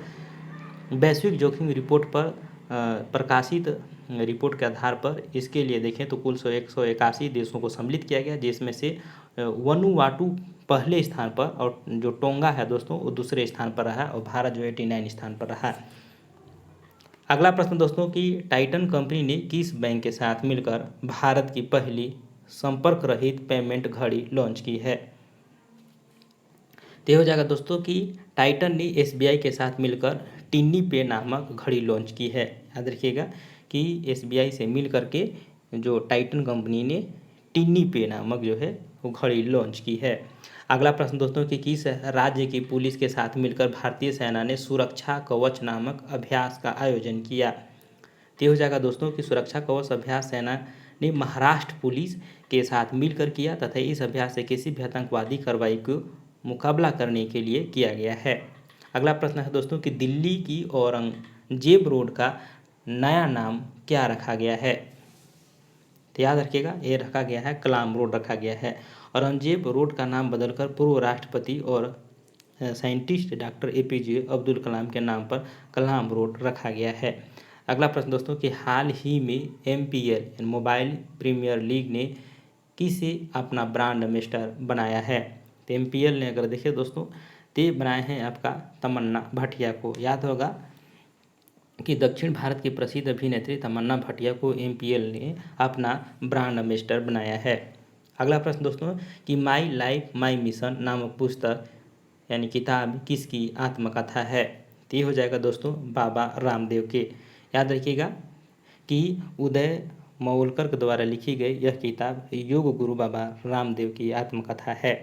वैश्विक जोखिम रिपोर्ट पर प्रकाशित रिपोर्ट के आधार पर इसके लिए देखें तो कुल 181 देशों को सम्मिलित किया गया, जिसमें से वनुवाटू पहले स्थान पर और जो टोंगा है दोस्तों वो दूसरे स्थान पर रहा और भारत जो 89 स्थान पर रहा। अगला प्रश्न दोस्तों कि टाइटन कंपनी ने किस बैंक के साथ मिलकर भारत की पहली संपर्क रहित पेमेंट घड़ी लॉन्च की है? तो हो जाएगा दोस्तों कि टाइटन ने एसबीआई के साथ मिलकर टिन्नी पे नामक घड़ी लॉन्च की है। याद रखिएगा कि एसबीआई से मिल करके जो टाइटन कंपनी ने टिन्नी पे नामक जो है वो घड़ी लॉन्च की है। अगला प्रश्न दोस्तों कि किस राज्य की पुलिस के साथ मिलकर भारतीय सेना ने सुरक्षा कवच नामक अभ्यास का आयोजन किया? तो हो जाएगा दोस्तों कि सुरक्षा कवच अभ्यास सेना ने महाराष्ट्र पुलिस के साथ मिलकर किया तथा इस अभ्यास से किसी भी आतंकवादी कार्रवाई को मुकाबला करने के लिए किया गया है। अगला प्रश्न है दोस्तों कि दिल्ली की औरंगजेब रोड का नया नाम क्या रखा गया है? तो याद रखिएगा ये रखा गया है कलाम रोड रखा गया है। औरंगजेब रोड का नाम बदलकर पूर्व राष्ट्रपति और scientist doctor APJ Abdul Kalam के नाम पर कलाम रोड रखा गया है। अगला प्रश्न दोस्तों कि हाल ही में एमपीएल मोबाइल प्रीमियर लीग ने किसे अपना ब्रांड एम्बेसडर बनाया है? तो एमपीएल ने अगर देखिए दोस्तों ते बनाए हैं आपका तमन्ना भाटिया को। याद होगा कि दक्षिण भारत की प्रसिद्ध अभिनेत्री तमन्ना भाटिया को एमपीएल ने अपना ब्रांड एम्बेसडर बनाया है। अगला प्रश्न दोस्तों कि माई लाइफ माई मिशन नामक पुस्तक यानी किताब किसकी आत्मकथा है? तो ये हो जाएगा दोस्तों बाबा रामदेव के। याद रखिएगा कि उदय मवलकर के द्वारा लिखी गई यह किताब योग गुरु बाबा रामदेव की आत्मकथा है।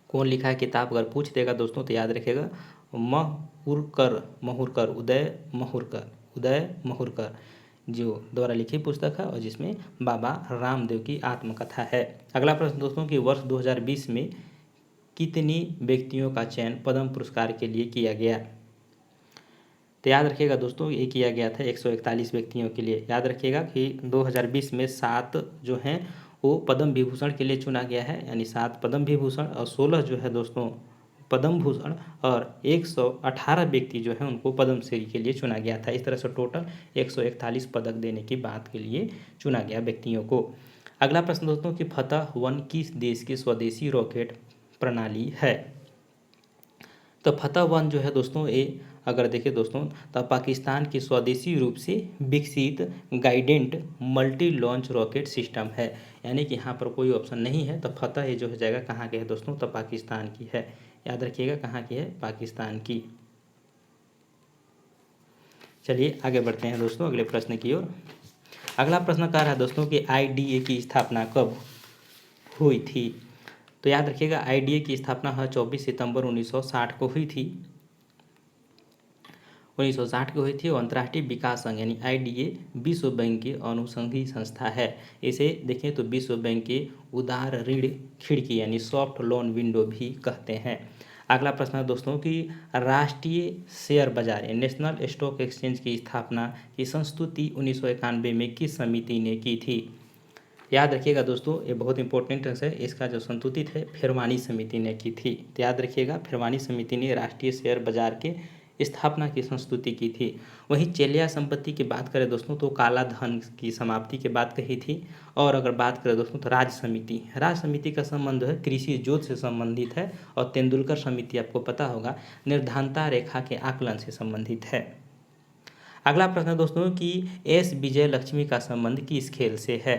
कौन लिखा है किताब अगर पूछ देगा दोस्तों तो याद रखिएगा महुरकर उदय महुरकर जो द्वारा लिखी पुस्तक है और जिसमें बाबा रामदेव की आत्मकथा है। अगला प्रश्न दोस्तों कि वर्ष 2020 में कितने व्यक्तियों का चयन पद्म पुरस्कार के लिए किया गया? तो याद रखिएगा दोस्तों ये किया गया था 141 व्यक्तियों के लिए। याद रखिएगा कि 2020 में 7 जो हैं वो पद्म विभूषण के लिए चुना गया है, यानी 7 पद्म विभूषण और 16 जो है दोस्तों पद्म भूषण और 118 व्यक्ति जो है उनको पद्मश्री के लिए चुना गया था। इस तरह से टोटल 141 पदक देने की बात के लिए चुना गया व्यक्तियों को। अगला प्रश्न दोस्तों कि फतह 1 किस देश की स्वदेशी रॉकेट प्रणाली है? तो फतह 1 जो है दोस्तों ये अगर देखें दोस्तों तो पाकिस्तान की स्वदेशी रूप से विकसित गाइडेंट मल्टी लॉन्च रॉकेट सिस्टम है, यानी कि यहाँ पर कोई ऑप्शन नहीं है। तो फतह ये जो हो जाएगा कहाँ की है दोस्तों? तो पाकिस्तान की है। याद रखिएगा कहाँ की है? पाकिस्तान की। चलिए आगे बढ़ते हैं दोस्तों अगले प्रश्न की ओर। अगला प्रश्न कह रहा है दोस्तों कि आईडीए की स्थापना कब हुई थी? तो याद रखिएगा आईडीए की स्थापना 24 सितंबर 1960 को हुई थी। 1960 को हुई थी और अंतर्राष्ट्रीय विकास संघ यानी आईडीए विश्व बैंक की अनुषंगी संस्था है। इसे देखें तो विश्व बैंक के उदार ऋण खिड़की यानी सॉफ्ट लोन विंडो भी कहते हैं। अगला प्रश्न है दोस्तों कि राष्ट्रीय शेयर बाजार नेशनल स्टॉक एक्सचेंज की स्थापना की संस्तुति 1991 में किस समिति ने की थी? याद रखिएगा दोस्तों ये बहुत इंपॉर्टेंट है, इसका जो संस्तुति थे फिरवानी समिति ने की थी। तो याद रखिएगा फिरवानी समिति ने राष्ट्रीय शेयर बाजार के स्थापना की संस्तुति की थी। वहीं चेलिया संपत्ति की बात करें दोस्तों तो काला धन की समाप्ति की बात कही थी। और अगर बात करें दोस्तों तो राज्य समिति का संबंध है कृषि जोत से संबंधित है और तेंदुलकर समिति आपको पता होगा निर्धानता रेखा के आकलन से संबंधित है। अगला प्रश्न दोस्तों कि एस विजय लक्ष्मी का संबंध किस खेल से है?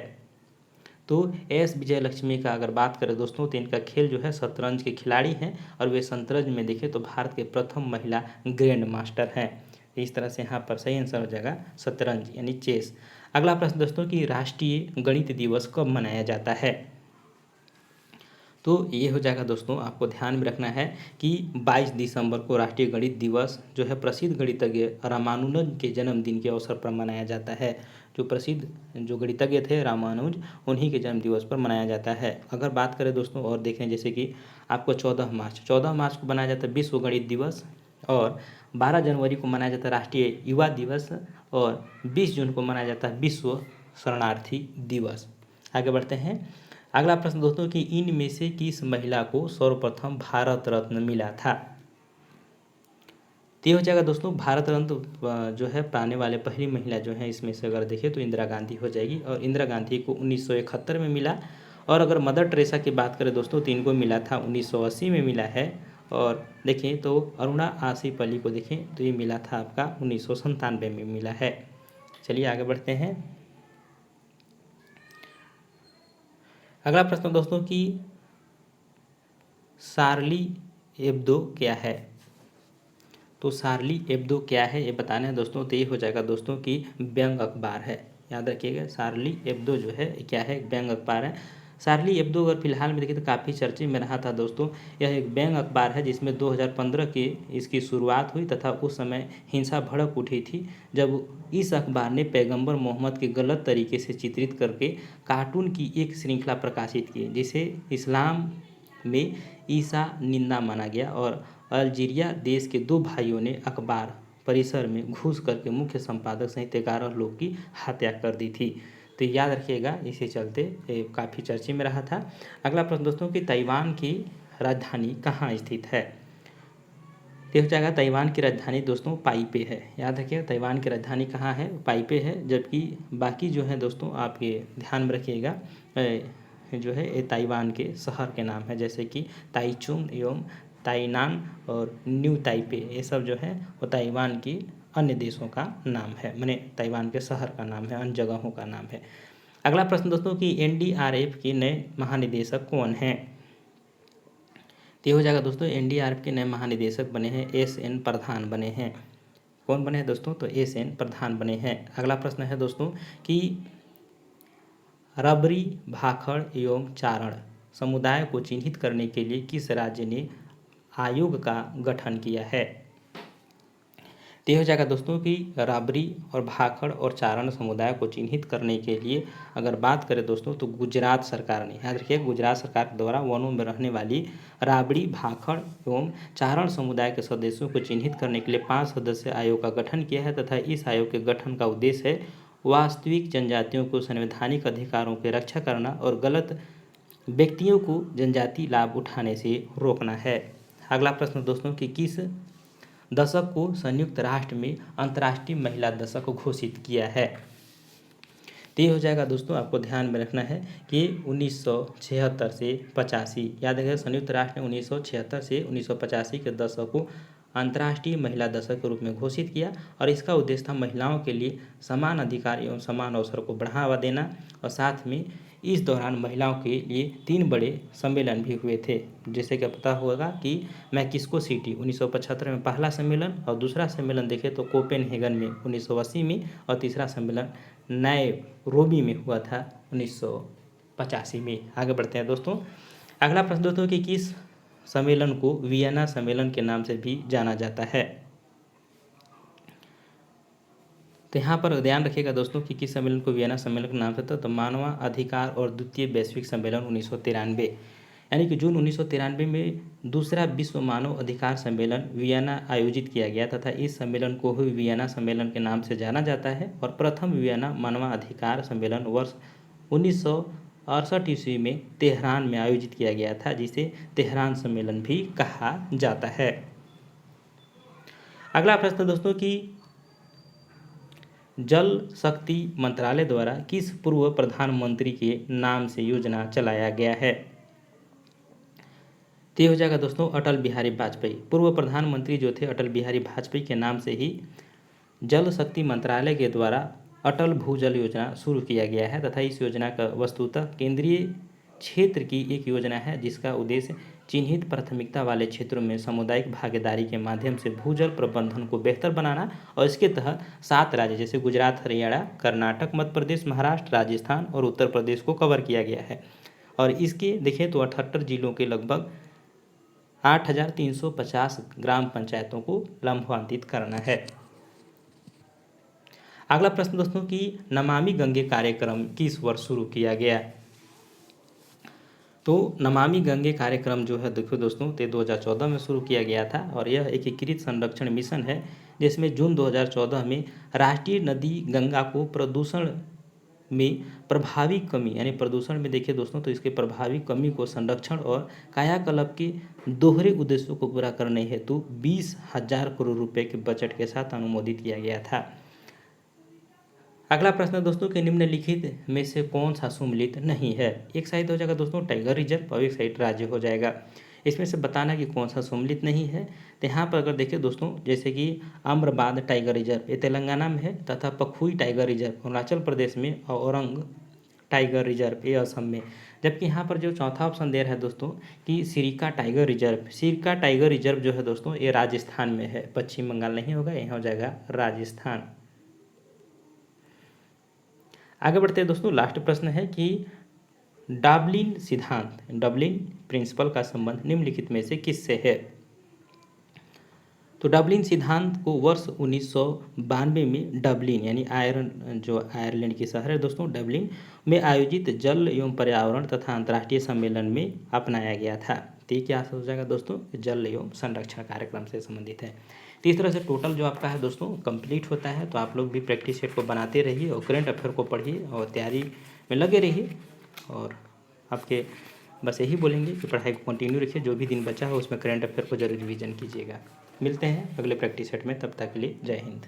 तो एस विजय लक्ष्मी का अगर बात करें दोस्तों तो इनका खेल जो है शतरंज के खिलाड़ी हैं और वे शतरंज में देखें तो भारत के प्रथम महिला ग्रैंड मास्टर हैं। इस तरह से यहाँ पर सही आंसर हो जाएगा शतरंज यानी चेस। अगला प्रश्न दोस्तों कि राष्ट्रीय गणित दिवस कब मनाया जाता है? तो ये हो जाएगा दोस्तों आपको ध्यान में रखना है कि 22 दिसंबर को राष्ट्रीय गणित दिवस जो है प्रसिद्ध गणितज्ञ रामानुजन के जन्मदिन के अवसर पर मनाया जाता है। जो प्रसिद्ध जो गणितज्ञ थे रामानुज उन्हीं के जन्म दिवस पर मनाया जाता है। अगर बात करें दोस्तों और देखें जैसे कि आपको 14 मार्च को मनाया जाता है विश्व गणित दिवस और 12 जनवरी को मनाया जाता है राष्ट्रीय युवा दिवस और 20 जून को मनाया जाता है विश्व शरणार्थी दिवस। आगे बढ़ते हैं। अगला प्रश्न दोस्तों कि इनमें से किस महिला को सर्वप्रथम भारत रत्न मिला था? तो ये हो जाएगा दोस्तों भारत रत्न जो है पाने वाले पहली महिला जो है इसमें से अगर देखें तो इंदिरा गांधी हो जाएगी, और इंदिरा गांधी को 1971 में मिला। और अगर मदर टेरेसा की बात करें दोस्तों तो इनको मिला था 1980 में मिला है। और देखें तो अरुणा आसिफ अली को देखें तो ये मिला था आपका 1997 में मिला है। चलिए आगे बढ़ते हैं। अगला प्रश्न दोस्तों कि शार्ली एब्दो क्या है। तो शार्ली एब्दो क्या है ये बताना है दोस्तों। तो ये हो जाएगा दोस्तों कि व्यंग अखबार है। याद रखिएगा शार्ली एब्दो जो है क्या है, व्यंग अखबार है। शार्ली एब्दो अगर फिलहाल में देखिए तो काफ़ी चर्चे में रहा था दोस्तों। यह एक व्यंग अखबार है जिसमें 2015 की इसकी शुरुआत हुई तथा उस समय हिंसा भड़क उठी थी जब इस अखबार ने पैगंबर मोहम्मद के गलत तरीके से चित्रित करके कार्टून की एक श्रृंखला प्रकाशित की जिसे इस्लाम में ईसा निंदा माना गया। और अल्जीरिया देश के 2 भाइयों ने अखबार परिसर में घुस करके मुख्य संपादक सहित 11 लोग की हत्या कर दी थी। तो याद रखिएगा, इसी चलते काफ़ी चर्चे में रहा था। अगला प्रश्न दोस्तों कि ताइवान की राजधानी कहाँ स्थित है। तो हो जाएगा ताइवान की राजधानी दोस्तों पाइपे है। याद रखिएगा ताइवान की राजधानी कहाँ है, पाइपे है। जबकि बाकी जो है दोस्तों आपके ध्यान में रखिएगा जो है ये ताइवान के शहर के नाम है, जैसे कि ताइचुंग एवं ताइनान और न्यू ताइपे, ये सब जो है वो ताइवान की अन्य देशों का नाम है, माने ताइवान के शहर का नाम है, अन्य जगहों का नाम है। अगला प्रश्न दोस्तों कि एनडीआरएफ के नए महानिदेशक कौन हैं। तो ये हो जाएगा दोस्तों एनडीआरएफ के नए महानिदेशक बने हैं एसएन प्रधान बने हैं। कौन बने हैं दोस्तों, तो एसएन प्रधान बने हैं। अगला प्रश्न है दोस्तों कि रबरी भाखड़ एवं चारण समुदाय को चिन्हित करने के लिए किस राज्य ने आयोग का गठन किया है। तो हो जाएगा दोस्तों कि राबरी और भाखड़ और चारण समुदाय को चिन्हित करने के लिए अगर बात करें दोस्तों तो गुजरात सरकार ने, याद रखिए गुजरात सरकार के द्वारा वनों में रहने वाली राबड़ी भाखड़ एवं चारण समुदाय के सदस्यों को चिन्हित करने के लिए 5 सदस्यीय आयोग का गठन किया है तथा इस आयोग के गठन का उद्देश्य है वास्तविक जनजातियों को संवैधानिक अधिकारों की रक्षा करना और गलत व्यक्तियों को जनजाति लाभ उठाने से रोकना है। अगला प्रश्न दोस्तों कि किस दशक को संयुक्त राष्ट्र में अंतर्राष्ट्रीय महिला दशक घोषित किया है। तो ये हो जाएगा दोस्तों, आपको ध्यान में रखना है कि 1976 से 85, याद रखिएगा संयुक्त राष्ट्र ने 1976 से 1985 के दशक को अंतर्राष्ट्रीय महिला दशक के रूप में घोषित किया और इसका उद्देश्य था महिलाओं के लिए समान अधिकार एवं समान अवसर को बढ़ावा देना। और साथ में इस दौरान महिलाओं के लिए 3 बड़े सम्मेलन भी हुए थे, जैसे कि पता होगा कि मैक्सिको सिटी 1975 में पहला सम्मेलन, और दूसरा सम्मेलन देखें तो कोपेनहेगन में 1980 में, और तीसरा सम्मेलन नैरोबी में हुआ था 1985 में। आगे बढ़ते हैं दोस्तों। अगला प्रश्न दोस्तों कि किस सम्मेलन को वियना सम्मेलन के नाम से भी जाना जाता है। तो यहाँ पर ध्यान रखिएगा दोस्तों कि किस सम्मेलन को वियना सम्मेलन के नाम से था, तो मानव अधिकार और द्वितीय वैश्विक सम्मेलन 1993, यानी कि जून 1993 में दूसरा विश्व मानव अधिकार सम्मेलन वियना आयोजित किया गया तथा इस सम्मेलन को ही वियना सम्मेलन के नाम से जाना जाता है। और प्रथम वियना मानवाधिकार सम्मेलन वर्ष 1968 ईस्वी में तेहरान में आयोजित किया गया था, जिसे तेहरान सम्मेलन भी कहा जाता है। अगला प्रश्न दोस्तों कि जल शक्ति मंत्रालय द्वारा किस पूर्व प्रधानमंत्री के नाम से योजना चलाया गया है। तो हो जाएगा दोस्तों अटल बिहारी वाजपेयी। पूर्व प्रधानमंत्री जो थे अटल बिहारी वाजपेयी के नाम से ही जल शक्ति मंत्रालय के द्वारा अटल भूजल योजना शुरू किया गया है तथा इस योजना का वस्तुतः केंद्रीय क्षेत्र की एक योजना है जिसका उद्देश्य चिन्हित प्राथमिकता वाले क्षेत्रों में सामुदायिक भागीदारी के माध्यम से भूजल प्रबंधन को बेहतर बनाना। और इसके तहत 7 राज्य जैसे गुजरात, हरियाणा, कर्नाटक, मध्य प्रदेश, महाराष्ट्र, राजस्थान और उत्तर प्रदेश को कवर किया गया है। और इसके देखें तो 78 जिलों के लगभग 8,350 ग्राम पंचायतों को लाभान्वित करना है। अगला प्रश्न दोस्तों कि नमामि गंगे कार्यक्रम किस वर्ष शुरू किया गया। तो नमामि गंगे कार्यक्रम जो है देखो दोस्तों 2014 में शुरू किया गया था और यह एकीकृत संरक्षण मिशन है जिसमें जून 2014 में राष्ट्रीय नदी गंगा को प्रदूषण में प्रभावी कमी यानी प्रदूषण में देखिए दोस्तों तो इसके प्रभावी कमी को संरक्षण और कायाकल्प के दोहरे उद्देश्यों को पूरा करने हेतु 20,000 करोड़ रुपए के बजट के साथ अनुमोदित किया गया था। अगला प्रश्न है दोस्तों कि निम्नलिखित में से कौन सा सुमेलित नहीं है। एक साइड हो जाएगा दोस्तों टाइगर रिजर्व और एक साइड राज्य हो जाएगा। इसमें से बताना कि कौन सा सुमेलित नहीं है। तो यहाँ पर अगर देखिए दोस्तों जैसे कि अम्रबाद टाइगर रिजर्व ये तेलंगाना में है तथा पखुई टाइगर रिजर्व अरुणाचल प्रदेश में और औरंग टाइगर रिजर्व ये असम में। जबकि यहाँ पर जो चौथा ऑप्शन दे रहा है दोस्तों कि सिरका टाइगर रिजर्व जो है दोस्तों ये राजस्थान में है, पश्चिम बंगाल नहीं होगा, यहाँ हो जाएगा राजस्थान। आगे बढ़ते हैं दोस्तों, लास्ट प्रश्न है कि डबलिन प्रिंसिपल का संबंध निम्नलिखित में से किससे है। तो डबलिन सिद्धांत को वर्ष 1992 में डबलिन यानी आयरलैंड की शहर है दोस्तों डबलिन में आयोजित जल एवं पर्यावरण तथा अंतर्राष्ट्रीय सम्मेलन में अपनाया गया था। तो ये क्या हो जाएगा दोस्तों, जल एवं संरक्षण कार्यक्रम से संबंधित है। तो इस तरह से टोटल जो आपका है दोस्तों कंप्लीट होता है। तो आप लोग भी प्रैक्टिस सेट को बनाते रहिए और करंट अफेयर को पढ़िए और तैयारी में लगे रहिए। और आपके बस यही बोलेंगे कि पढ़ाई को कंटिन्यू रखिए, जो भी दिन बचा हो उसमें करंट अफेयर को जरूर रिवीजन कीजिएगा। मिलते हैं अगले प्रैक्टिस सेट में, तब तक के लिए जय हिंद।